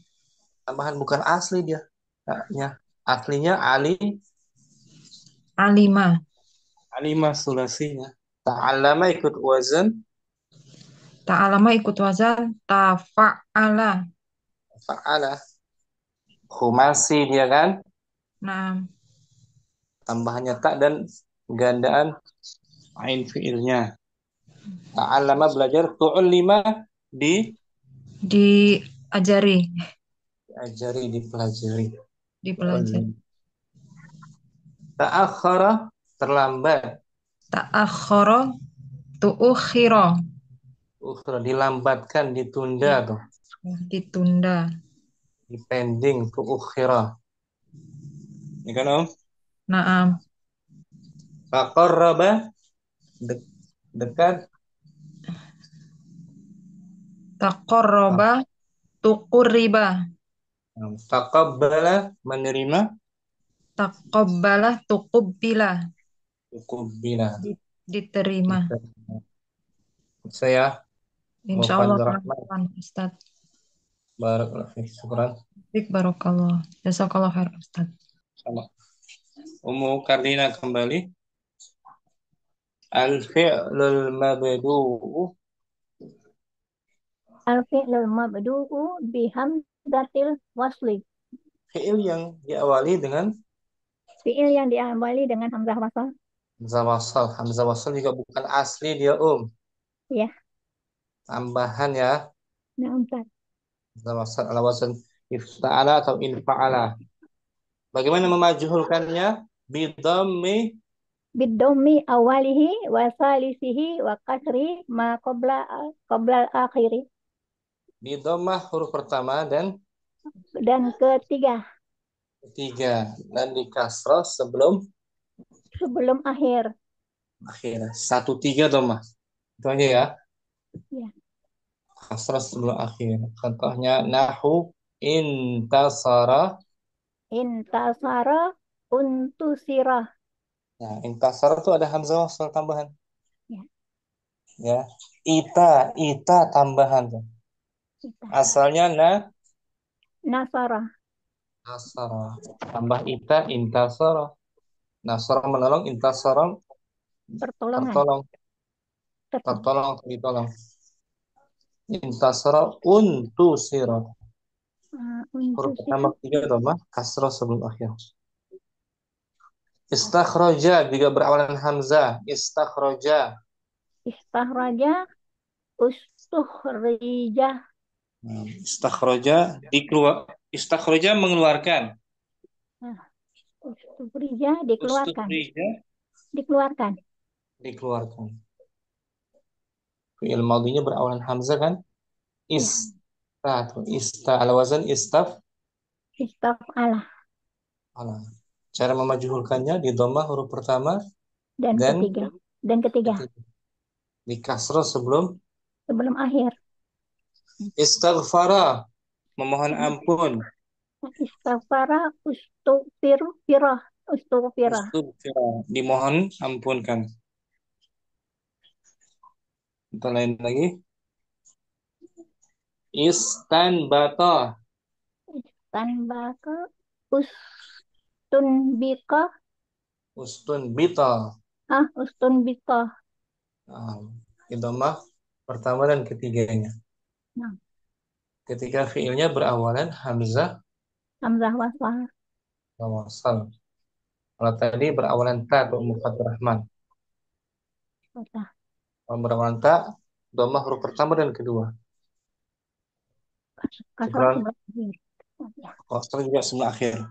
A: tambahan, bukan asli dia. Taknya aslinya
D: Alima.
A: alimah sulasinya. Ta'allama ikut wazan
D: Ta'allama ikut wazan tafa'ala.
A: fa'ala. Khumasi dia kan.
D: Naam.
A: Tambahannya tak dan gandaan ain fi'ilnya. Ta'allama belajar, tu'allima
D: Diajari.
A: diajari, dipelajari.
D: Dipelajari.
A: Ta'akhara terlambat.
D: Ta'akhkhara tu'ukhira.
A: Ukhra dilambatkan, ditunda tuh.
D: Ditunda.
A: Dipending, tu'ukhira. Ini kan Om?
D: Naam.
A: Faqarraba dekat.
D: Taqarraba tuqurriba.
A: Taqabbala menerima.
D: Taqabbala tuqubbila.
A: Tuqabbila
D: Diterima.
A: Saya
D: Insyaallah
A: Muhammad Rahman.
D: Ustaz.
A: Barakallahu fiik. Syukran.
D: Barakallah. Jazakallah khair Ustaz.
A: Sama. Ummu Karlina kembali. Al-fi'lul mabdu'u.
B: Al-fi'lul mabdu'u bihamzatil wasli.
A: Fi'il yang diawali dengan
B: Fi'il yang diawali dengan hamzah wasal.
A: hamzah wasal. Hamzah wasal juga bukan asli dia
B: Ya.
A: Tambahan ya.
B: Nah, Ustaz.
A: Hamzah wasal ala wazan ifta'ala atau infa'ala. Bagaimana memajuhulkannya? Bidhammi
B: Bidommi awalihi wa salisihi wa kasri ma qabla akhiri.
A: Bidhammah huruf pertama dan
B: ketiga
A: dan di kasrah sebelum
B: akhir.
A: akhir. 1-3 dhammah. Itu aja ya.
B: Ya.
A: Kasrah sebelum akhir. Contohnya nahu intasara.
B: Intasara untusira.
A: Nah, intasara itu ada hamzah wasal tambahan.
B: Ya.
A: Ya. Ita tambahan. Asalnya
B: Nasara.
A: nasara. Tambah ita intasara. Nasara menolong, intasara
B: Pertolongan.
A: tertolong, ditolong. Intasara untusira. Huruf pertama
B: Untusira.
A: 3 dhammah, kasrah sebelum akhir. Istakhraja juga berawalan hamzah. Istakhraja.
B: Istakhraja ustukhrija.
A: Istakhraja istakhraja mengeluarkan.
B: Ustukhrija dikeluarkan.
A: Ustukhrija dikeluarkan. Fi'il madhinya berawalan hamzah kan? Ista ala wazan
B: Istaf'ala.
A: Cara memajuhulkannya di dhammah huruf pertama
B: Dan ketiga.
A: Di kasrah sebelum
B: akhir.
A: Istaghfara memohon ampun.
B: Istaghfara ustughfira.
A: Dimohon ampunkan. Kita lain lagi. Istanbata
B: ustunbika.
A: Ustunbita.
B: Ustunbita.
A: Dhammah pertama dan ketiganya.
B: Nah.
A: Ketika fiilnya berawalan hamzah wasal. Kalau tadi berawalan ta atau Muhammad Rahman. Kalau berawalan ta, dhammah huruf pertama dan kedua.
B: Kasrah
A: juga sebelum akhir.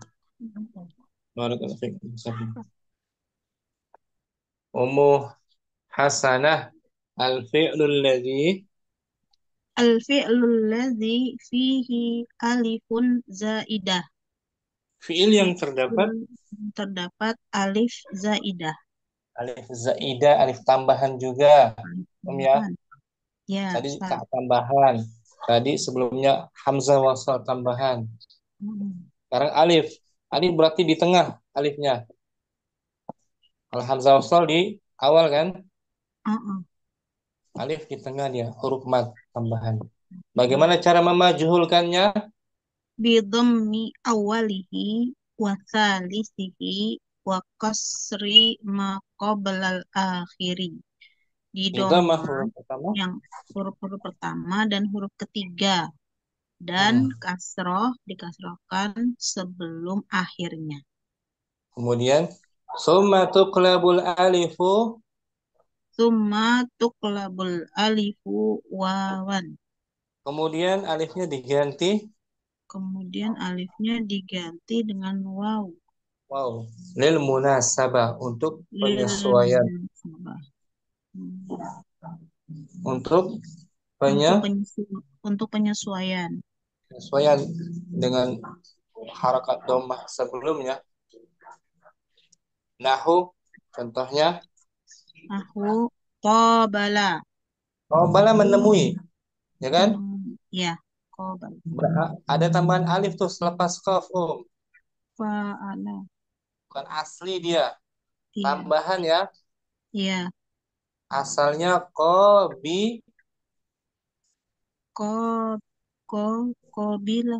A: Ummu Hasanah al-fi'lul ladzi
C: fihi alifun zaidah.
A: Fiil yang terdapat
C: terdapat alif zaidah.
A: alif zaidah, alif tambahan juga.
C: Alif
A: Ya,
C: tambahan. Ya,
A: tadi
C: Ustaz.
A: tak tambahan. Tadi sebelumnya hamzah wasal tambahan. Sekarang alif. Alif berarti di tengah alifnya. Kalau hamzah wasal di awal kan? Alif di tengah dia, huruf mad tambahan. Bagaimana cara memajuhulkannya?
C: Bidhammi awalihi wa thalisihi wa kasri ma qablal akhiri. Di
A: Idhamah
C: dhamma
A: huruf pertama.
C: yang huruf-huruf pertama dan huruf ketiga, dan kasroh dikasrohkan sebelum akhirnya.
A: Kemudian summa tuqlabul alifu,
C: Summa tuqlabul alifu wawan.
A: kemudian alifnya diganti
C: Kemudian alifnya diganti dengan waw.
A: wow, lil munasabah, untuk penyesuaian. Untuk
C: Untuk penyesuaian.
A: penyesuaian dengan harakat dhammah sebelumnya. Nahu contohnya
C: Nahu qabala.
A: qabala, menemui, ya kan?
C: Ya, qabala.
A: Ada tambahan alif tuh selepas qaf,
C: Fa'ala.
A: bukan asli dia,
C: Iya.
A: tambahan ya.
C: Iya.
A: Asalnya qabila.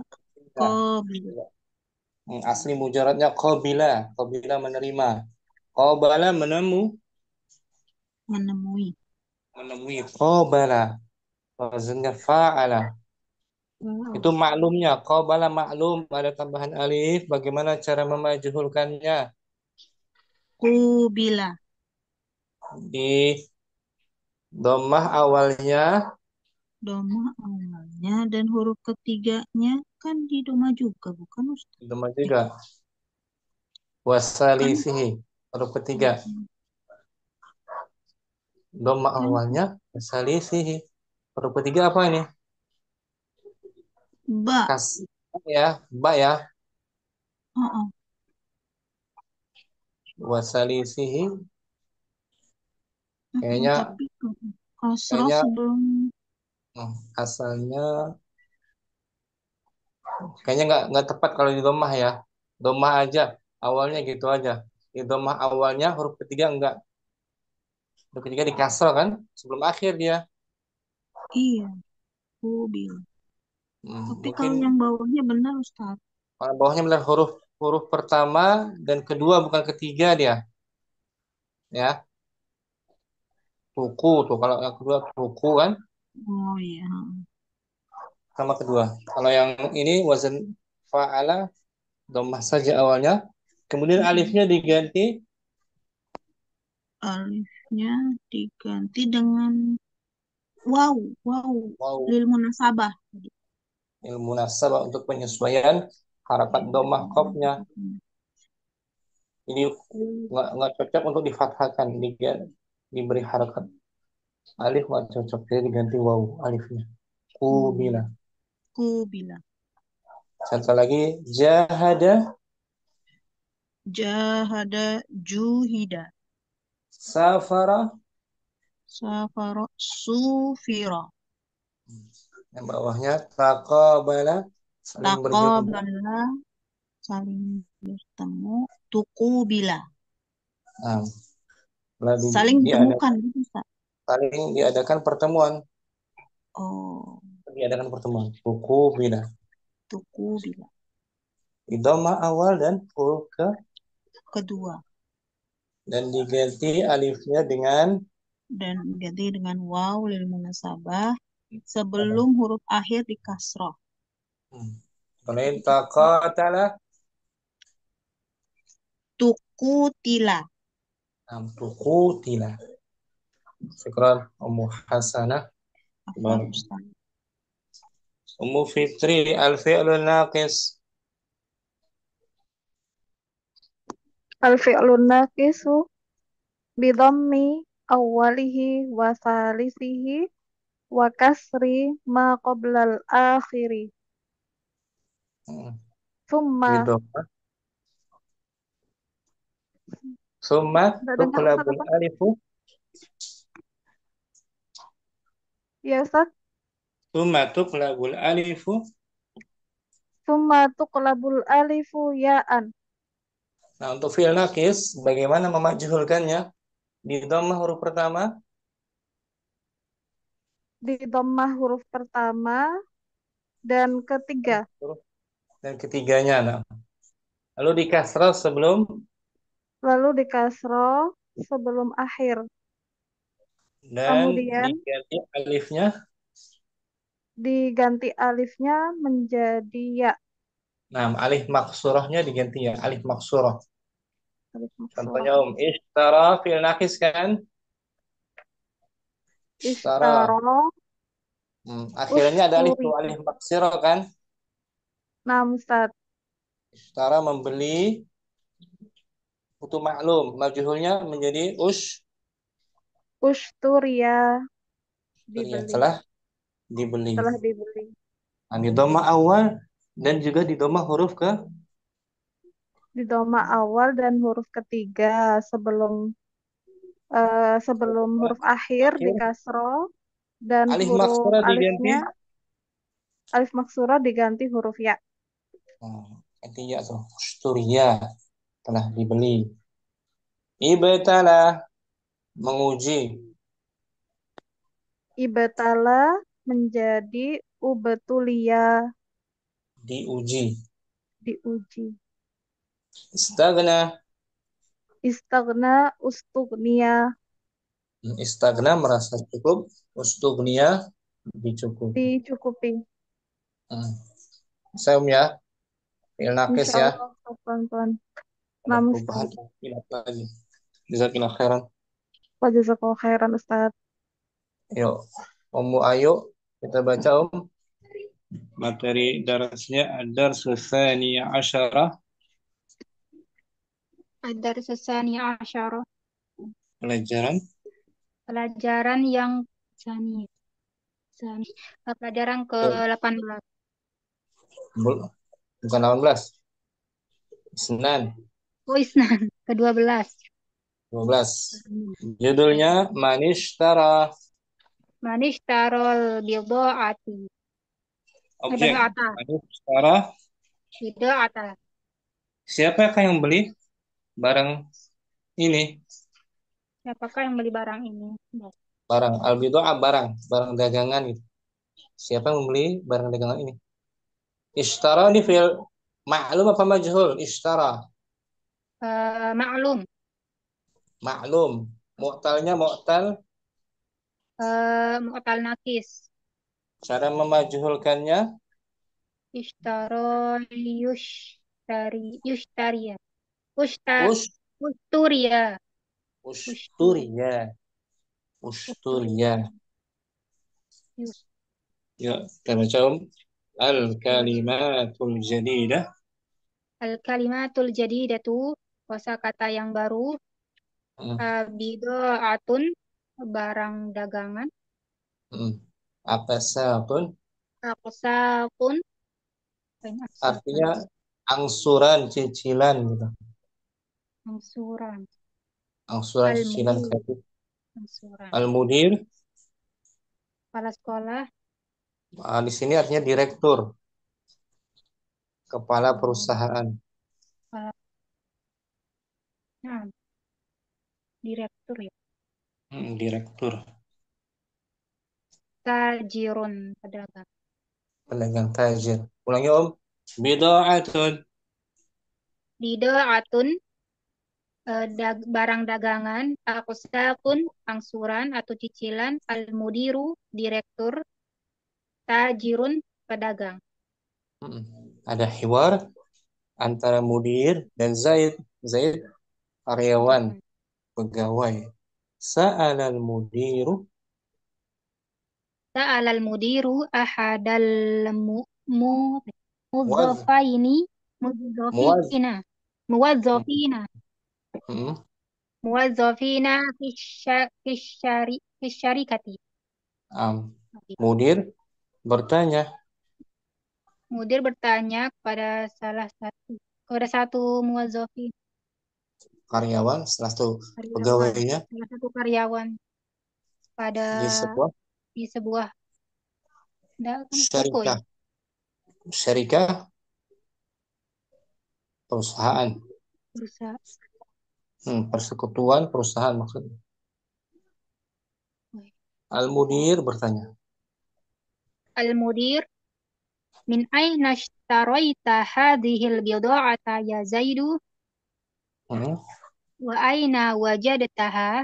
C: Qabila.
A: Asli mujaradnya qabila, qabila menerima. Qabala
C: Menemui.
A: qabala, wazannya fa'ala. Itu maklumnya, qabala maklum, ada tambahan alif. Bagaimana cara memajuhulkannya?
C: Qubila.
A: Di dhammah awalnya,
C: Dan huruf ketiganya kan di doma juga, bukan Ustaz?
A: dhammah juga. Wasalisihi, huruf ketiga. Dhammah awalnya, wasalisihi. Huruf ketiga apa ini?
C: Ba.
A: Ba ya. Wasalisihi. Kayaknya
C: sebelum
A: asalnya kayaknya nggak tepat kalau di dhammah ya. Dhammah aja, awalnya gitu aja. Di dhammah awalnya huruf ketiga enggak. Huruf ketiga di kasrah kan sebelum akhir dia.
C: Iya, Qubila. Tapi
A: Mungkin
C: kalau yang bawahnya benar Ustaz.
A: kalau bawahnya benar, huruf pertama dan kedua bukan ketiga dia. Ya. Tuku tuh, kalau yang kedua tuku kan
C: Oh iya.
A: sama kedua. Kalau yang ini wazan fa'ala, dhammah saja awalnya. Kemudian alifnya diganti
C: dengan wow lil munasabah.
A: ilmu nasabah, untuk penyesuaian harakat dhammah qafnya. Ini nggak cocok untuk difathahkan, diberi harakat alif nggak cocok, jadi diganti waw alifnya. Qubila. Contoh lagi, jahada
C: Juhida.
A: safara
C: Sufira.
A: yang bawahnya taqabala, saling berjumpa.
C: Saling bertemu. Tuqubila.
A: Nah,
C: Saling ditemukan gitu Ustaz.
A: Saling diadakan pertemuan. Diadakan pertemuan. Tuqubila. Di dhammah awal dan huruf
C: kedua.
A: Dan diganti alifnya dengan
C: waw lil munasabah sebelum huruf akhir di kasroh.
A: Kemudian taqatala,
C: Tuqutila.
A: Tuqutila. Syukran Ummu Hasanah. Ummu Fitri, al-fi'lun naqis.
D: Al-fi'lun naqisu bidhammi awwalihi wa salisihi wa kasri ma qoblal akhiri. Summa
A: Summa
D: Nggak dengar Ustaz
A: tuqlabul
D: apa?
A: alifu.
D: Ya Ustaz.
A: Summa tuqlabul alifu.
D: Summa tuqlabul alifu ya'an.
A: Nah, untuk fi'il naqis, bagaimana memajhulkannya? Di dhammah huruf pertama,
D: Di dhammah huruf pertama dan ketiga.
A: huruf dan ketiganya. Nah, lalu di kasrah sebelum,
D: Lalu di kasroh sebelum akhir.
A: dan
D: Kemudian
A: diganti alifnya.
D: diganti alifnya menjadi ya.
A: Nah, alif maksurahnya diganti ya, alif maksurah.
D: Alif maksurah.
A: Contohnya ishtara fi'il naqis kan? Ishtara.
D: Ishtaro
A: Akhirnya ada alif
D: usturi.
A: tuh, alif maksurah kan?
D: Nah, Ustaz.
A: Ishtara membeli, itu maklum, majhulnya menjadi
D: Usturia
A: ya,
D: dibeli.
A: telah dibeli.
D: Telah dibeli.
A: Nah, di dhammah awal dan juga di dhammah huruf ke
D: Di dhammah awal dan huruf ketiga sebelum huruf akhir di
A: akhir.
D: kasroh dan
A: Alif
D: huruf
A: maksurah diganti.
D: alifnya alif maksurah diganti huruf ya.
A: Ganti ya tuh. Usturia telah dibeli. Ibtala menguji.
D: Ibtala menjadi ubetulia
A: Diuji.
D: diuji.
A: Istagna.
D: Istagna ustugnia
A: Istagna merasa cukup. Ustugnia dicukupi.
D: dicukupi.
A: Saya ya. Fi'il naqis
D: Insya
A: ya.
D: Allah pelan-pelan.
A: Ada
D: Nah,
A: perubahan. Tidak lagi. Jazakallah khairan.
D: Jazakallahu khairan Ustaz.
A: Yuk. Ummu Ayu. Kita baca materi darasnya ad-darsu tsani asyara.
F: Ad-darsu tsani asyara.
A: Pelajaran
F: yang tsani. Pelajaran ke-18.
A: Bukan 18. Isnan.
F: Oh, Isnan. Ke-12.
A: 12. Judulnya Manishtara.
F: Manishtarol bida'ati.
A: Objek.
F: Bida'ata.
A: Manishtara.
F: Bida'ata.
A: Siapakah yang beli barang ini?
F: Siapakah yang beli barang ini?
A: Barang. Al-bida'ah barang. Barang dagangan gitu. Siapa yang membeli barang dagangan ini? Ishtara ini fi'il ma'lum apa majhul? Ishtara.
F: Maklum.
A: Maklum. Mu'talnya mu'tal.
F: Mu'tal nakis.
A: Cara memajhulkannya.
F: Ishtaro yushtariya. Usturia.
A: Usturia. Yuk, kita baca Al-kalimatul jadidah.
F: Al-kalimatul jadidatu. Kosakata yang baru. Bida'atun. Barang dagangan.
A: Aqsatun.
F: Aqsatun.
A: Artinya angsuran, cicilan gitu.
F: Angsuran.
A: Angsuran, cicilan kredit.
F: Angsuran.
A: Al-mudir.
F: Kepala sekolah.
A: Di sini artinya direktur. Kepala perusahaan.
F: Nah, direktur ya.
A: Direktur.
F: Tajirun, pedagang.
A: Pedagang tajir. Ulangi Om. Bida'atun.
F: Bida'atun, barang dagangan. Aqsatun, angsuran atau cicilan. Al-mudiru, direktur. Tajirun, pedagang.
A: Ada hiwar antara mudir dan Zaid. Zaid karyawan, pegawai. Sa'alal mudiru.
F: Sa'alal mudiru ahadal mudzafaini mudzafina muwazzafina muwazzafina fi syarikati.
A: Mudir bertanya.
F: Mudir bertanya kepada satu muwazzafin.
A: karyawan, salah satu
F: karyawan,
A: pegawainya
F: salah satu karyawan pada
A: di sebuah
F: di sebuah toko ya.
A: syarikah. Syarikah perusahaan.
F: Berusaha.
A: Persekutuan perusahaan maksudnya. Al-Mudir bertanya.
F: Al-mudir, min aina ishtaraita hadhil bida'ata ya Zaidu
A: Hmm.
F: wa aina wajadtaha?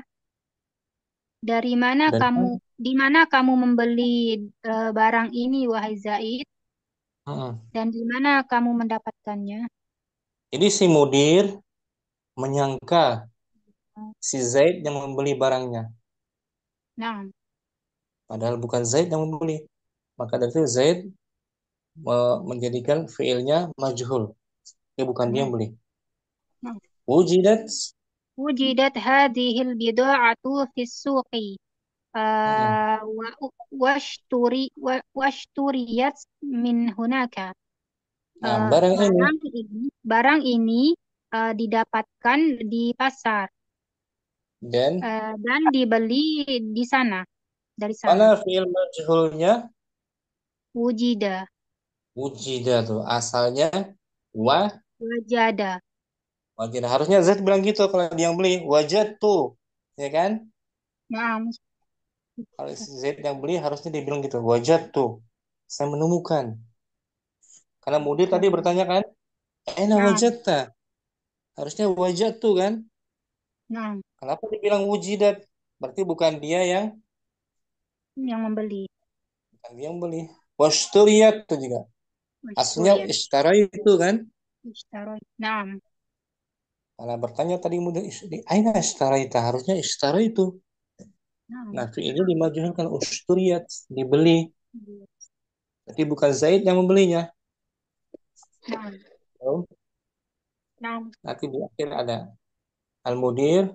F: Dari mana
A: Dan
F: di mana kamu membeli barang ini wahai Zaid, dan di mana kamu mendapatkannya?
A: jadi si Mudir menyangka si Zaid yang membeli barangnya,
F: Nah,
A: padahal bukan Zaid yang membeli. Maka dari itu Zaid menjadikan fiilnya majhul. Dia bukan dia yang beli.
F: nah.
A: Wujidat
F: Wujidat hadhil bida'atu fis suqi. Washturiyat min hunaka.
A: Nah, barang ini
F: Barang ini didapatkan di pasar
A: dan
F: dan dibeli di sana, dari sana.
A: mana fiil majhulnya?
F: Wujida,
A: Wujida tuh asalnya
F: wajada.
A: wajida. Harusnya Zaid bilang gitu kalau dia yang beli. Wajad tuh, ya kan?
F: Nah,
A: Kalau si Zaid yang beli harusnya dia bilang gitu. Wajad tuh, saya menemukan. Karena Mudir tadi bertanya kan, enak
F: nah,
A: wajadta. Harusnya wajad tuh kan?
F: nah,
A: Kenapa dibilang wujidat? Berarti bukan dia yang
F: membeli.
A: beli. Wasturiyat tuh juga. Aslinya
F: Wasturiyat,
A: ishtara itu kan?
F: ishtaroy. Nah,
A: Karena bertanya tadi Mudir, aina ishtara itu? Harusnya ishtara itu.
F: nah.
A: Nah, fiilnya dimajukan usturiyat, dibeli. Tapi bukan Zaid yang membelinya.
F: Nah,
A: Oh,
F: nah.
A: nanti di akhir ada al-mudir.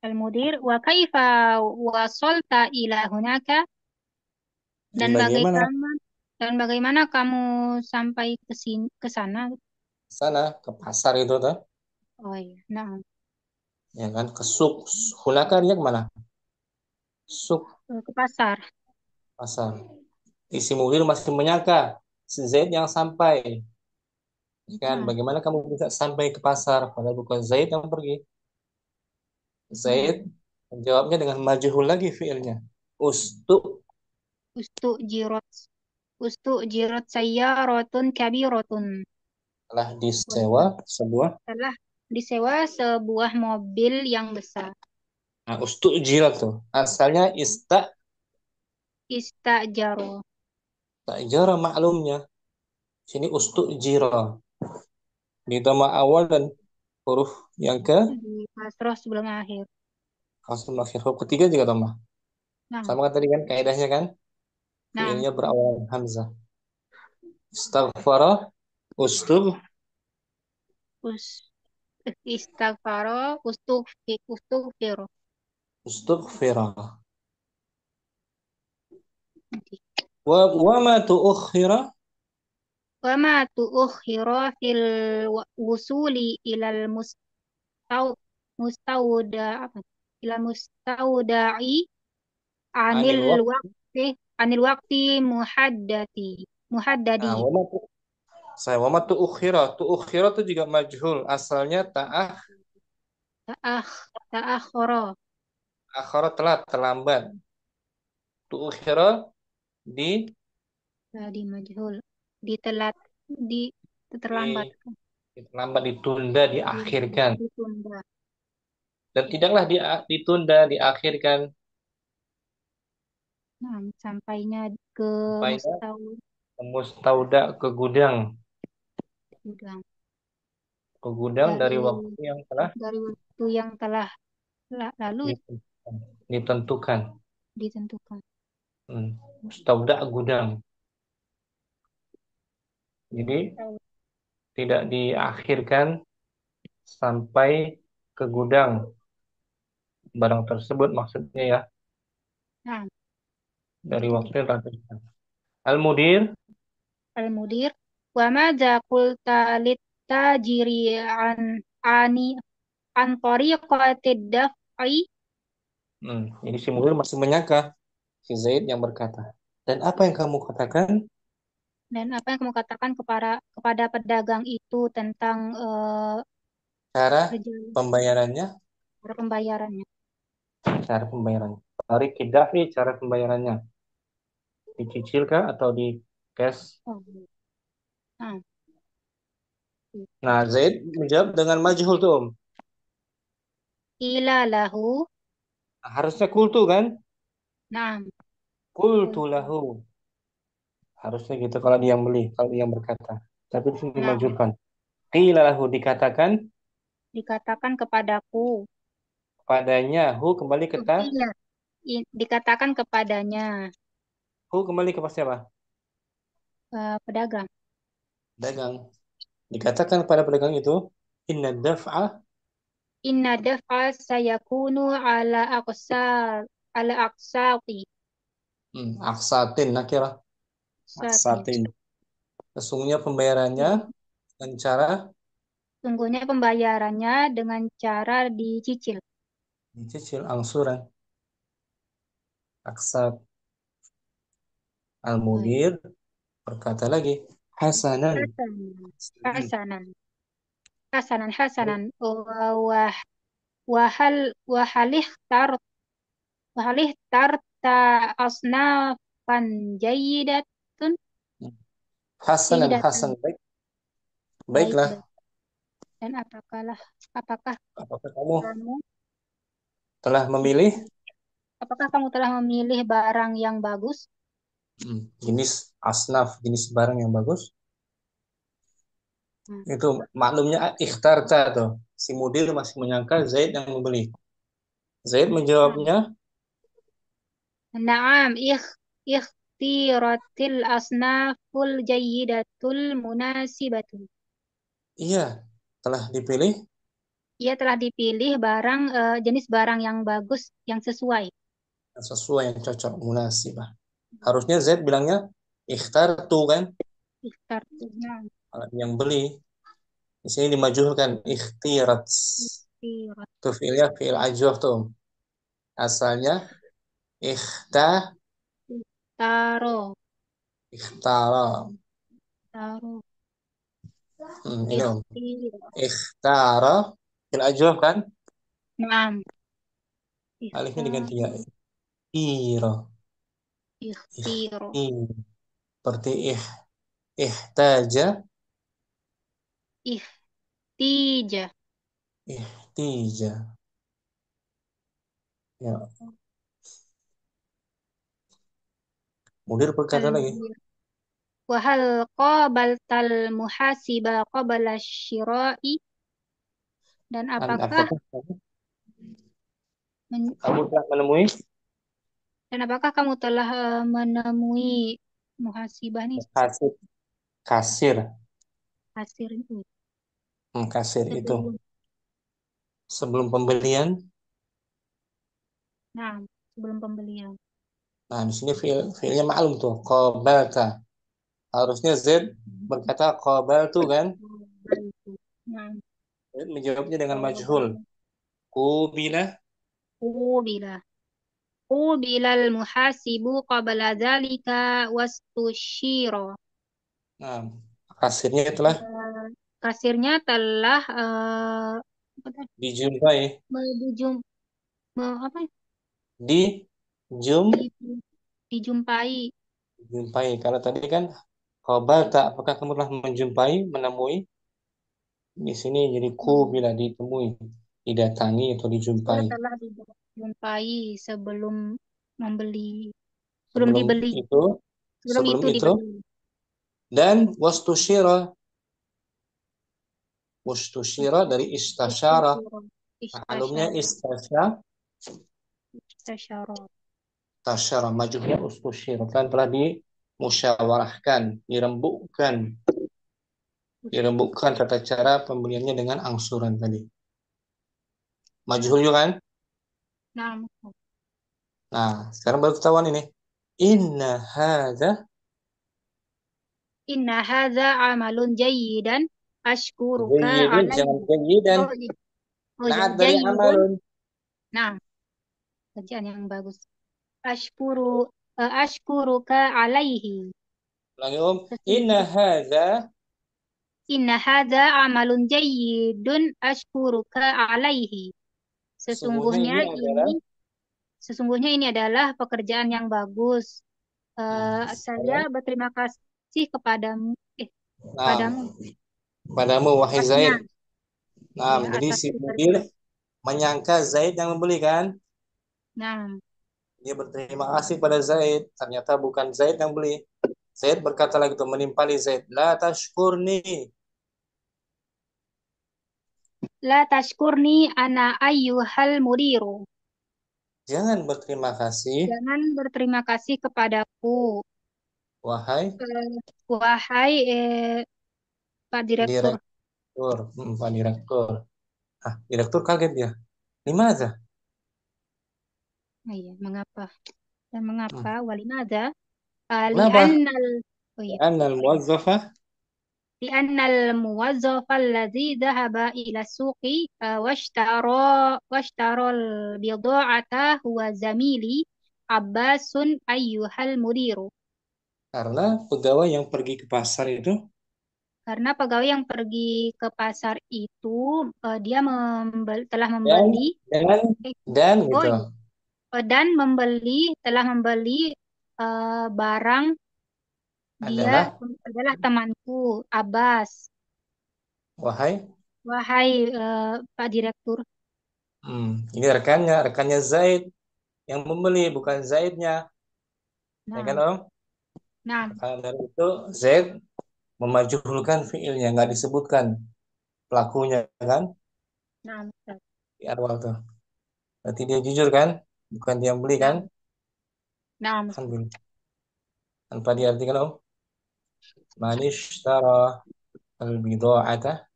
F: Al-mudir, wa kaifa wasolta ila hunaka?
A: Dan bagaimana
F: Dan bagaimana kamu sampai ke sana?
A: sana ke pasar itu tuh?
F: Oh iya, nah,
A: Ya kan ke suk. Hunaka dia kemana? Suk,
F: ke pasar.
A: pasar. Isi mudir masih menyangka si Zaid yang sampai. Ya kan,
F: Nah,
A: bagaimana kamu bisa sampai ke pasar padahal bukan Zaid yang pergi?
F: nah.
A: Zaid menjawabnya dengan majhul lagi fiilnya. Ustu
F: Ustu jirot sayyaratun kabirotun.
A: telah disewa sebuah.
F: Telah disewa sebuah mobil yang besar.
A: Nah, ustu jirat tuh. Asalnya
F: Istajaro.
A: jara maklumnya. Sini ustu jira. Di dhamma awal dan huruf yang ke
F: Di kasroh sebelum akhir.
A: langsung akhir huruf ketiga juga dhamma.
F: Nah,
A: Sama kan tadi kan kaidahnya kan?
F: nah.
A: Fiilnya berawal hamzah. Istaghfara ustug
F: Istighfaro, ustughfiro.
A: ustughfira. Wa ma tu'khira
F: Wa ma tu'khiro fil wusuli ilal mustauda apa? Ilal mustauda'i
A: anil
F: anil
A: waqt.
F: waqti anil waqti muhaddadi.
A: Nah, wa ma tu'khira. Tu'khira itu juga majhul. Asalnya
F: Ta'akhoro.
A: akhara telat, terlambat. Tu'khira di
F: Tadi majhul. Ditelat, di terlambat.
A: terlambat, ditunda, diakhirkan.
F: Ditunda.
A: Dan tidaklah ditunda, diakhirkan.
F: Nah, sampainya ke
A: Sampainya mustauda ke gudang. Ke gudang dari waktu yang telah
F: lalu
A: ditentukan.
F: ditentukan.
A: Mustauda gudang. Jadi tidak diakhirkan sampai ke gudang barang tersebut maksudnya ya.
F: Nah,
A: Dari waktu yang telah ditentukan. Al-mudir
F: al-mudir wa madza qulta tajiri an tariqatid daf'i.
A: Jadi si Mudir masih menyangka si Zaid yang berkata. Dan apa yang kamu katakan?
F: Dan apa yang kamu katakan kepada pedagang itu tentang
A: Cara
F: perjalanan
A: pembayarannya?
F: pembayarannya?
A: Cara pembayarannya. Tarik kidafi, cara pembayarannya. Dicicil kah atau di cash?
F: Oh. Nah,
A: Nah, Zaid menjawab dengan majhul tuh, Om.
F: ila lahu.
A: Nah, harusnya kultu kan?
F: Nah,
A: Kultu lahu. Harusnya gitu kalau dia yang beli, kalau dia yang berkata. Tapi di sini
F: nah,
A: dimajhulkan. Qila lahu dikatakan
F: dikatakan kepadaku.
A: padanya. Hu kembali ke ta.
F: Iya, dikatakan kepadanya
A: Hu kembali ke siapa?
F: pedagang.
A: Dagang. Dikatakan pada pedagang itu, inna daf'a
F: Inna daf'a sayakunu ala aqsati.
A: aksatin nakirah.
F: Satin.
A: Aksatin. Sesungguhnya pembayarannya dengan cara
F: Sungguhnya pembayarannya dengan cara dicicil.
A: dicicil angsuran. Aksat. Al-Mudir berkata lagi, Hasanan.
F: Hasanan. Hasanan. Wah, wahalih tarta asnafan jayidatun.
A: Hasanan,
F: Jayidatan.
A: Hasan.
F: Baik.
A: Baiklah.
F: Dan apakah
A: Apakah kamu
F: kamu
A: telah memilih
F: barang yang bagus?
A: jenis asnaf, jenis barang yang bagus? Itu maklumnya ikhtarta tuh. Si Mudir masih menyangka Zaid yang membeli. Zaid menjawabnya,
F: Naam, ikhtiratil asnaful jayyidatul munasibatu.
A: iya, telah dipilih
F: Ia telah dipilih jenis barang yang bagus, yang sesuai.
A: sesuai yang cocok, munasibah. Harusnya Zaid bilangnya ikhtartu kan?
F: Ikhtartunya.
A: Kalau yang beli, di sini dimajukan ikhtirat. Itu fiilnya fiil ajwaf tuh. Asalnya ikhtara.
F: Taro.
A: Ini Om. Ikhtara fiil ajwaf kan?
F: Naam.
A: Alifnya diganti ya. Ikhtira.
F: Ikhtiro.
A: Seperti ihtaja.
F: Ihtija.
A: Ya. Mudir berkata lagi.
F: Wahal qabaltal muhasiba qabala syira'i. Dan apakah
A: kamu telah menemui?
F: Dan apakah kamu telah menemui muhasibah nih?
A: Kasir
F: itu.
A: Kasir itu sebelum pembelian.
F: Nah, sebelum pembelian.
A: Nah, di sini fiilnya maklum tuh, qabalta. Harusnya Z berkata qabaltu kan?
F: Nah,
A: menjawabnya dengan majhul. Qubila
F: Qubilal muhasibu qabla dzalika wastusyira.
A: Nah, kasirnya
F: telah
A: dijumpai. Dijumpai. Kalau tadi kan qabalta, apakah kamu telah menemui? Di sini jadi qubila, ditemui, didatangi atau dijumpai.
F: Telah dijumpai sebelum membeli.
A: Sebelum
F: dibeli.
A: Sebelum itu
F: dibeli.
A: Dan wastusyira dari istasyara. Maklumnya istasyara majuhnya ustusyira kan telah dimusyawarahkan, dirembukkan tata cara pembeliannya dengan angsuran tadi. Majhul juga kan? Nah, sekarang baru ketahuan ini. Inna hadza
F: amalun jayyidan ashkuruka
A: Jayyidun, jangan
F: alaihi.
A: jayyidan.
F: Oh, iya. Oh ya,
A: Naat dari
F: jayyidun.
A: amalun.
F: Nah, kerjaan yang bagus. Ashkuruka alaihi.
A: Ulangi Om. Inna
F: Sesungguhnya
A: hadza
F: inna hadza amalun jayyidun ashkuruka alaihi.
A: sesungguhnya ini adalah
F: Sesungguhnya ini adalah pekerjaan yang bagus. Saya
A: adalah
F: berterima kasih kepadamu,
A: nah,
F: padamu
A: padamu wahai
F: atasnya,
A: Zaid. Nah,
F: ya
A: jadi
F: atas
A: si mudir
F: pekerjaan.
A: menyangka Zaid yang membeli kan?
F: Nah,
A: Dia berterima kasih pada Zaid. Ternyata bukan Zaid yang beli. Zaid berkata lagi tuh menimpali Zaid. La tashkurni.
F: la tashkurni ana ayyuhal mudiru.
A: Jangan berterima kasih,
F: Jangan berterima kasih kepadaku,
A: wahai
F: wahai Pak Direktur.
A: direktur. Pak Direktur. Ah, direktur kaget dia. Limaza?
F: Oh iya, mengapa? Dan mengapa? Walimada?
A: Kenapa?
F: Li'annal oh iya.
A: Karena al-muwazzafah
F: لأن الموظف الذي ذهب إلى السوق واشترى البضاعة هو زميلي عباس أيها المدير.
A: karena pegawai yang pergi ke pasar itu
F: Karena pegawai yang pergi ke pasar itu dia telah
A: dan
F: membeli
A: dan
F: oh
A: gitu.
F: iya, dan telah membeli barang
A: Adalah
F: dia adalah temanku Abbas.
A: wahai
F: Wahai Pak Direktur.
A: ini rekannya Zaid yang membeli bukan Zaidnya. Ya kan
F: Nah,
A: Om?
F: nah,
A: Karena dari itu Zaid memajuhulkan fiilnya nggak disebutkan pelakunya kan
F: nah, Ustaz.
A: di awal tuh. Berarti dia jujur kan? Bukan dia yang beli kan?
F: Nah,
A: Alhamdulillah. Tanpa diartikan Om. Man ishtara al-bida'ata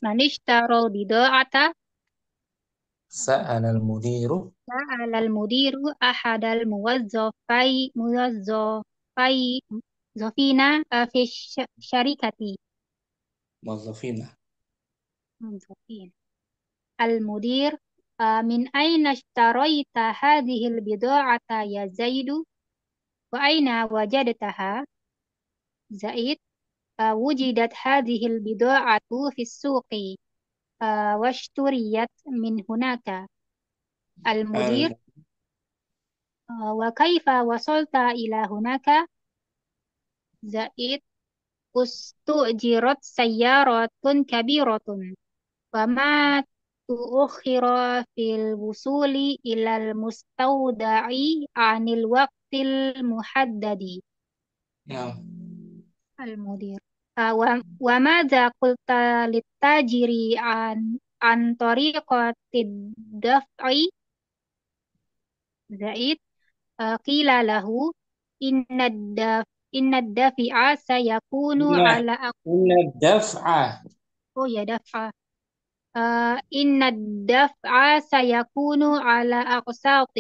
F: man ishtara al-bida'ata
A: sa'ala al-mudiru
F: sa'ala al-mudiru ahadal muwazzafina fi syarikati.
A: muwazzafina.
F: Muwazzafin. Al-mudir min aina ishtaraita hadhihi al-bida'ata ya Zaidu wa aina wajadtaha Zaid wujidat hadhihi al-bida'atu fi as-suqi واشتريت من هناك. المدير وكيف وصلت إلى هناك؟ زائد استؤجرت سيارة كبيرة وما تؤخر في الوصول إلى المستودع عن الوقت المحدد. المدير وماذا قلت للتاجر عن طريقة الدفع؟ زائد قيل له إن الدفع سيكون على
A: إن الدفع
F: دفع إن الدفع سيكون على أقساط.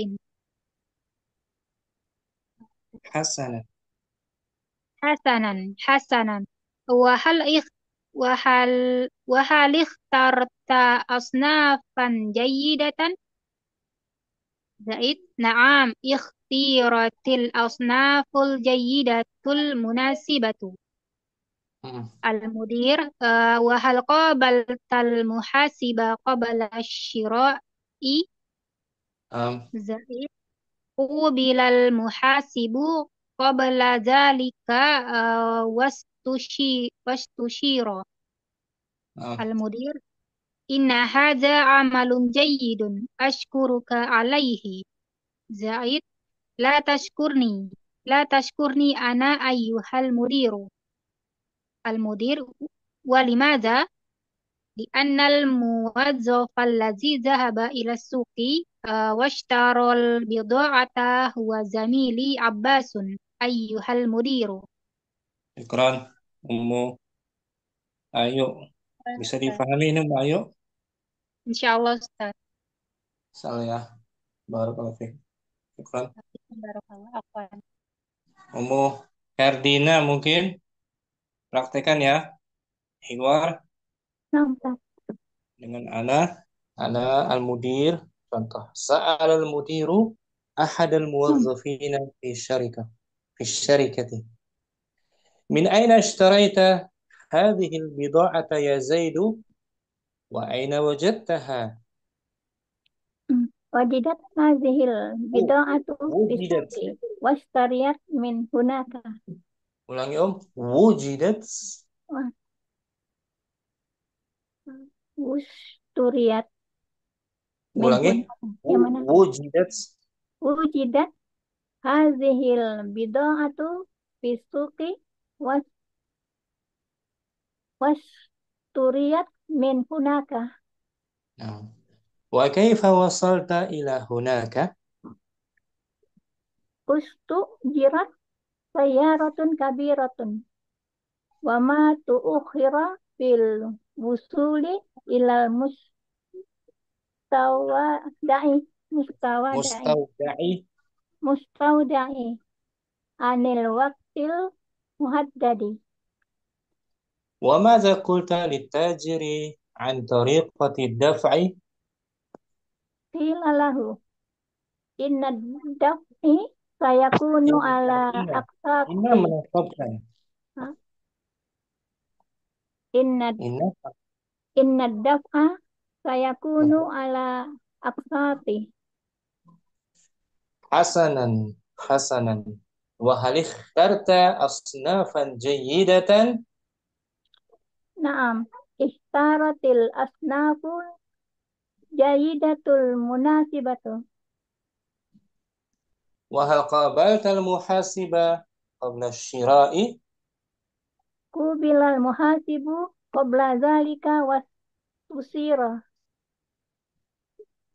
A: حسنا
F: وهل اخترت أصنافا جيدة؟ زائد نعم اختيرت الأصناف الجيدة المناسبة. المدير وهل قابلت المحاسب قبل الشراء؟ زائد قُوبِلَ المحاسب قبل ذلك واستشير. المدير إن هذا عمل جيد أشكرك عليه. زائد لا تشكرني أنا أيها المدير. المدير ولماذا؟ لأن الموظف الذي ذهب إلى السوق واشترى البضاعة هو زميلي عباس أيها المدير.
A: Ikran, Ummu Ayu. Bisa dipahami ini Mbak Ayu?
F: Insyaallah Ustaz.
A: Salah ya. Barakallahu fiik. Ikran. Ummu Herdina mungkin praktekan ya. hiwar
B: Nah, Ustaz.
A: dengan ana al-mudir. Contoh, sa'al al-mudiru ahad al-muwazzafina fi syarikati. Min aina ishtarayta hadhihi al-bida'ata ya Zaidu wa aina wajadtaha?
B: Wajidat hazihil bida'atu
A: Wujidat.
B: bisuqi wastariyat min hunaka.
A: Ulangi Om. Wujidat.
B: Wah, Wusturiyat min
A: Ulangi.
B: hunaka. Yang mana?
A: Wujidat.
B: Wujidat hazihil bida'atu bisuqi wasturiyat min hunaka.
A: Nah. Wa kaifa wasalta ila hunaka?
B: Ustu jirat sayaratun kabiratun. Wa ma tu'ukhira fil wusuli ilal mustawada'i
A: Mustawda'i.
B: mustawda'i anil waqtil muhaddadi.
A: Wa madza qulta litajiri an tariqati daf'i?
B: Qila lahu inna daf'i sayakunu ala
A: Inna
B: aqsati.
A: menetapkan.
B: Ha? Inna
A: Inna
B: inna daf'a sayakunu ala aqsati.
A: hasanan hasanan. Wa hal ikhtarta asnafan jayyidatan?
B: Naam, ihtaratil asnaful jayidatul munasibatu.
A: Wa hal qabalta al-muhasiba qabla asy-syira'i?
B: Kubilal muhasibu qabla zalika wastusira.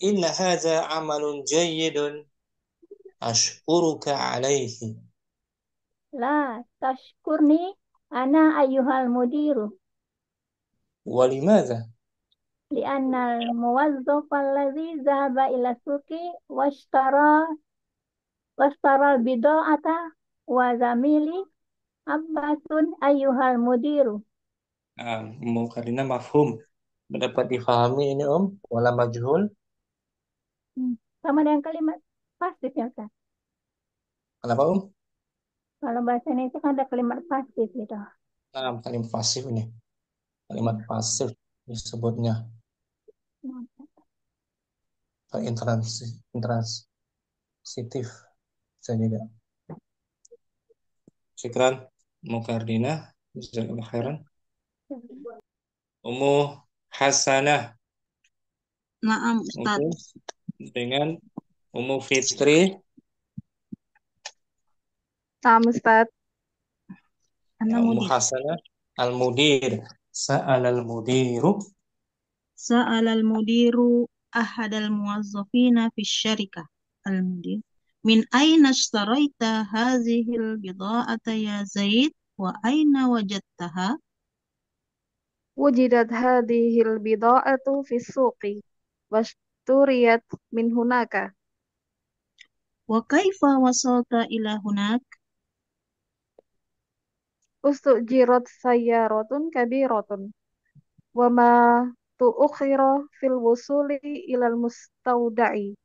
A: Inna hadza amalun jayyidun ashkuruka alayhi.
B: La tashkurni ana ayyuhal mudiru.
A: Wa limadza?
B: Li'annal muwazzafa allazi zahaba ila suqi washtara bida'ata wa zamili abbasun ayyuhal mudiru.
A: Karena mafhum dapat difahami ini Om, wala majhul.
B: Sama dengan kalimat pasif ya Ustaz.
A: Kenapa Om?
B: Kalau bahasa Indonesia kan ada kalimat pasif gitu.
A: Kalimat pasif ini. Kalimat pasif disebutnya. Intransitif. Bisa juga. Syukran. Mukardina. Jazakallahu khairan. Ummu Hasanah.
C: Naam Ustaz.
A: Dengan Ummu Fitri.
D: Naam Ustaz.
A: Ummu Hasanah al-mudir. Sa'al al-mudiru.
C: Sa'al al-mudiru ahad al-muwazzafina fi syarikah. Al-mudir. Min aina ishtaraita hadhihi al-bida'ata ya Zaid wa aina wajadtaha?
D: Wujidat hadhil bida'atu fi suqi wasturiyat min hunaka.
C: Wa kaifa wasalta ila hunak?
D: Ustujirat sayyaratun kabiratun. Wa ma tu'ukhira fil wusuli ilal mustawda'i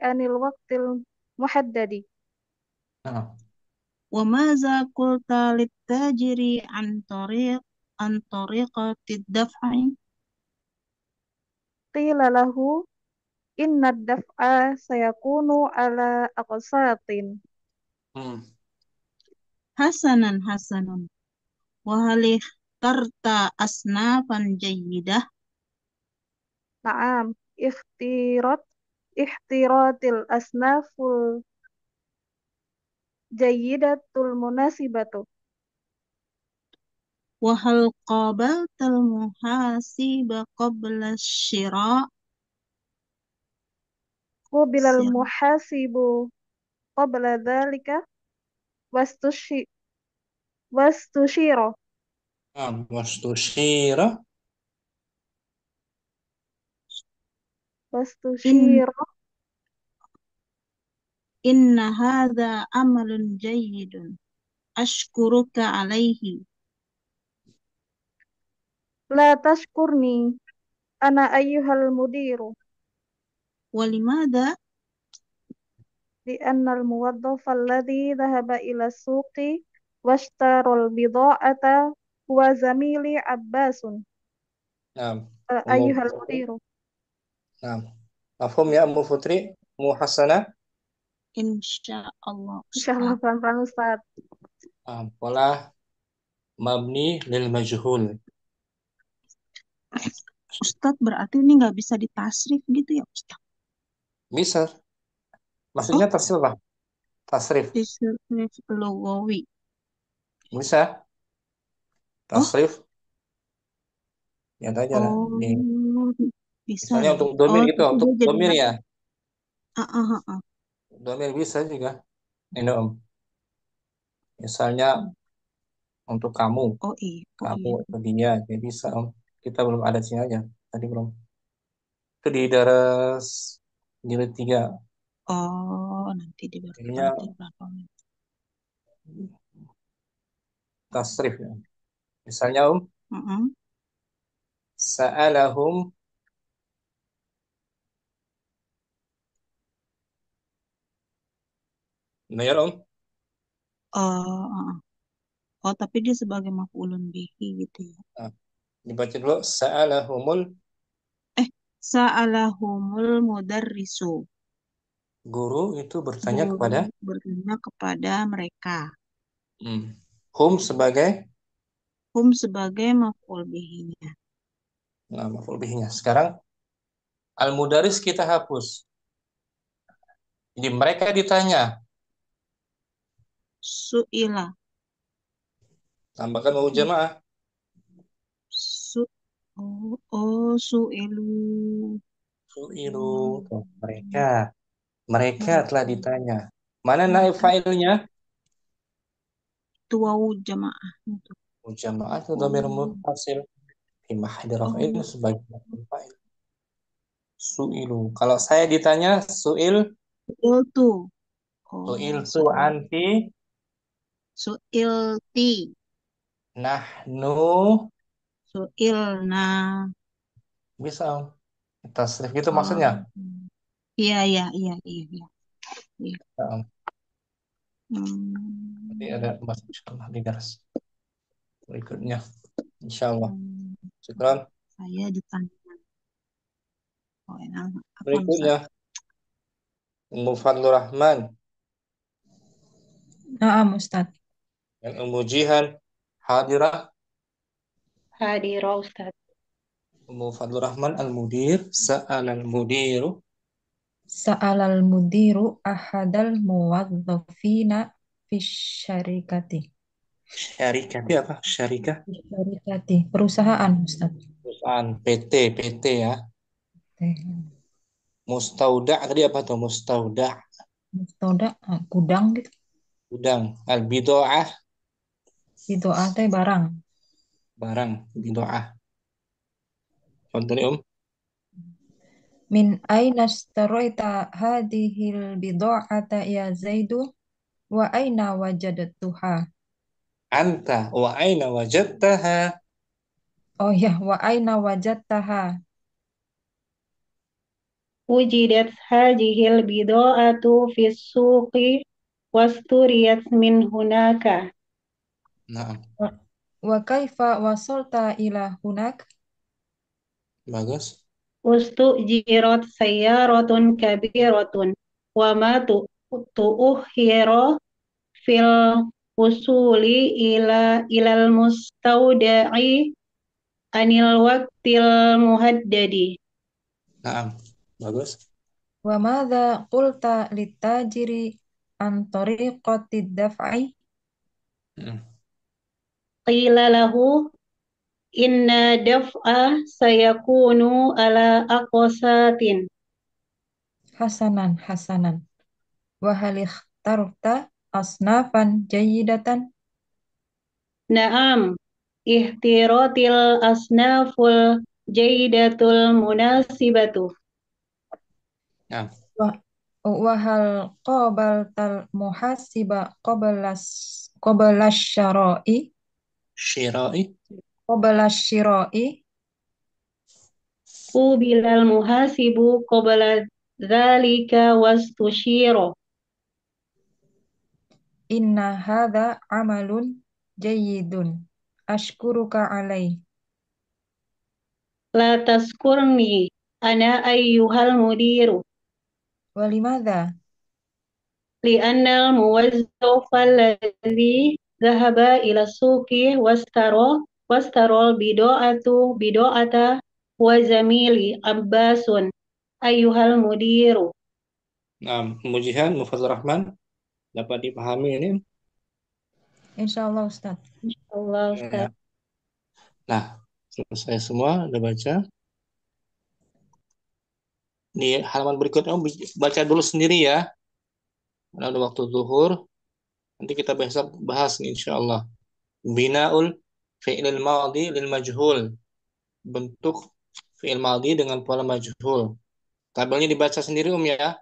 D: anil waqtil muhaddadi.
C: Wa maza qulta littajiri an tariqati daf'i?
D: Qila lahu inna daf'a sayakunu ala aqsatin.
C: Hasanan. Wa hal ikhtarta asnafan jayyidah?
D: Naam, ikhtiratil asnaful jayyidatul munasibatu.
C: Wa hal qabaltal muhasiba qabla syira'?
D: Qubilal muhasibu qabla dhalika wastushira.
C: Inna hadha amalun jayyidun ashkuruka alaihi.
D: لا تشكرني أنا أيها المدير
C: ولماذا؟
D: لأن الموظف الذي ذهب إلى السوق واشترى البضاعة هو زميلي عباس.
A: نعم.
D: أيها
A: أم فطري.
D: المدير.
A: نعم. مفهوم يا أم فطري؟ أم حسنة.
C: Insya Allah
D: إن شاء الله
C: Ustaz.
D: pelan-pelan Ustaz.
A: Pola mabni lil majhul.
C: Ustaz berarti ini nggak bisa ditasrif gitu ya Ustaz?
A: Bisa.
C: Oh,
A: Maksudnya tasrif apa? Tasrif.
C: tasrif lugawi.
A: Bisa.
C: Oh,
A: Tasrif. Ya aja lah.
C: oh, bisa
A: Misalnya
C: ya.
A: untuk domir
C: Oh,
A: gitu,
C: tapi
A: untuk
C: dia jadi
A: domir ya.
C: ah.
A: Domir bisa juga. Ini Om. Misalnya untuk kamu.
C: Oh iya,
A: Kamu atau dia. Ya bisa Om. Kita belum ada sini aja. Tadi belum. Itu di daras jilid 3.
C: Oh, nanti di
A: Jadinya
C: berapa?
A: tasrif ya. Misalnya Om.
C: Mm-mm.
A: Sa'alahum. Nah ya Om.
C: Oh, oh, tapi dia sebagai maf'ulun bihi gitu ya.
A: Nah, dibaca dulu. Sa'alahumul.
C: Sa'alahumul mudarrisu.
A: Guru itu bertanya
C: Guru
A: kepada.
C: bertanya kepada mereka.
A: Hum sebagai.
C: Hum sebagai maf'ul bihinya.
A: Nah, maf'ul bihinya. Sekarang al-mudaris kita hapus. Jadi mereka ditanya.
C: Su'ila.
A: Tambahkan wawu jamaah.
C: Su'ilu.
A: Su'ilu. Tuh, mereka telah ditanya. Mana naib
C: Mereka
A: fa'ilnya?
C: itu wawu jamaah.
A: Wawu jamaah itu dhamir muttasil. Fi mahalli raf'in
C: Oh,
A: sebagai maf'ul fa'il. Su'ilu. Kalau saya ditanya su'il
C: su'iltu.
A: tu anti
C: Su'ilti.
A: nahnu
C: Su'ilna.
A: bisa Om. Tasrif gitu
C: Oh,
A: maksudnya.
C: iya. Iya.
A: Ya, Om. Nanti
C: Hmm.
A: ada masuk insyaallah di dars berikutnya insyaallah. Syukran.
C: Saya ditanya. Oh, enak. Apa
A: Berikutnya Ummu Fadlur Rahman
G: Naam Ustaz.
A: dan Ummu Jihan hadirah.
E: Hadirah Ustaz.
A: Ummu Fadlur Rahman al-mudir sa'al al-mudiru
G: Sa'alal mudiru ahadal muwazzafina fi syarikati.
A: syarikati apa? Syarikah
G: Syarikati, perusahaan Ustaz.
A: perusahaan PT ya. Mustauda tadi apa tuh? Mustauda
G: Mustauda, gudang gitu.
A: gudang. Al-bidoah
G: Itu teh barang.
A: barang. Bidoah contohnya
G: Min aina staroita hadhil bid'ata ya Zaidu wa aina wajadtuha.
A: anta wa aina wajadtaha.
G: Oh ya, wa aina wajadtaha.
E: Wujidat hadhil bida'atu fis suqi wasturiyat min hunaka.
A: Nah,
G: Wa kaifa wasalta ila hunak?
A: bagus.
E: Ustujirat sayyaratun kabiratun wa ma tu'ukhira fil usuli ilal mustauda'i anil waqtil muhaddadi.
A: Nah, bagus.
G: Wa madza qulta litajiri an tariqati daf'i?
E: Qila lahu inna daf'a sayakunu ala aqsatin.
G: Hasanan. Wa hal ikhtarta asnafan jayyidatan?
E: Naam, ihtiratil asnaful jaydatul munasibatu.
A: Nah,
G: Wa hal qabaltal muhasiba qablas syara'i?
A: syira'i
G: Qablas syira'i?
E: Qubilal muhasibu qabla dzalika wastusyira.
G: Inna hadha amalun jayyidun. Ashkuruka alaih.
E: La taskurni ana ayyuhal mudiru.
G: Walimadha?
E: Li'anna al-muwazzaf alladhi dhahaba ila suqi wastara bid'ata wa zamili Abbasun ayyuhal mudiru.
A: Nah, Mujihan, Mufazzar Rahman, dapat dipahami ini?
G: Insyaallah Ustaz.
E: Insyaallah Ustaz.
A: Ya. Nah, selesai semua, udah baca. Di halaman berikutnya baca dulu sendiri ya. Karena udah waktu zuhur. Nanti kita besok bahas nih insyaallah. Bina'ul fi'lil madhi lil majhul. Bentuk fi'il madhi dengan pola majhul. Tabelnya dibaca sendiri ya.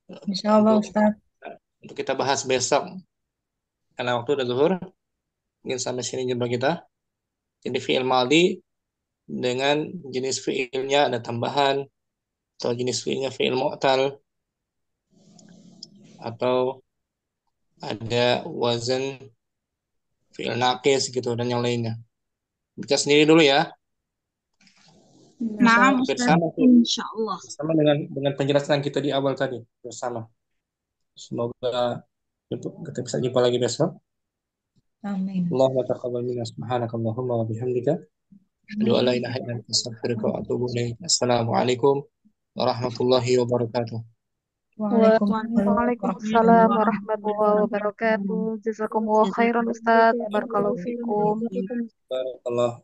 G: Insyaallah Ustaz.
A: Untuk kita bahas besok. Karena waktu udah zuhur. Mungkin sampai sini jumpa kita. Jadi fi'il madhi dengan jenis fi'ilnya ada tambahan atau jenis fi'ilnya fi'il mu'tal atau ada wazan fi'il naqis gitu dan yang lainnya. Baca sendiri dulu ya.
C: Naam Ustaz,
A: Bersama
C: insyaallah.
A: bersama dengan penjelasan kita di awal tadi bersama. Semoga kita bisa jumpa lagi besok.
G: Amin.
A: Allahumma taqabbal minna subhanakallahumma wa bihamdika asyhadu an la ilaha illa anta astaghfiruka wa atubu ilaik. Assalamualaikum warahmatullahi wabarakatuh.
D: Waalaikumsalam warahmatullahi wabarakatuh. Jazakumullah khairan Ustaz. Barakallahu fikum.
A: Barakallah.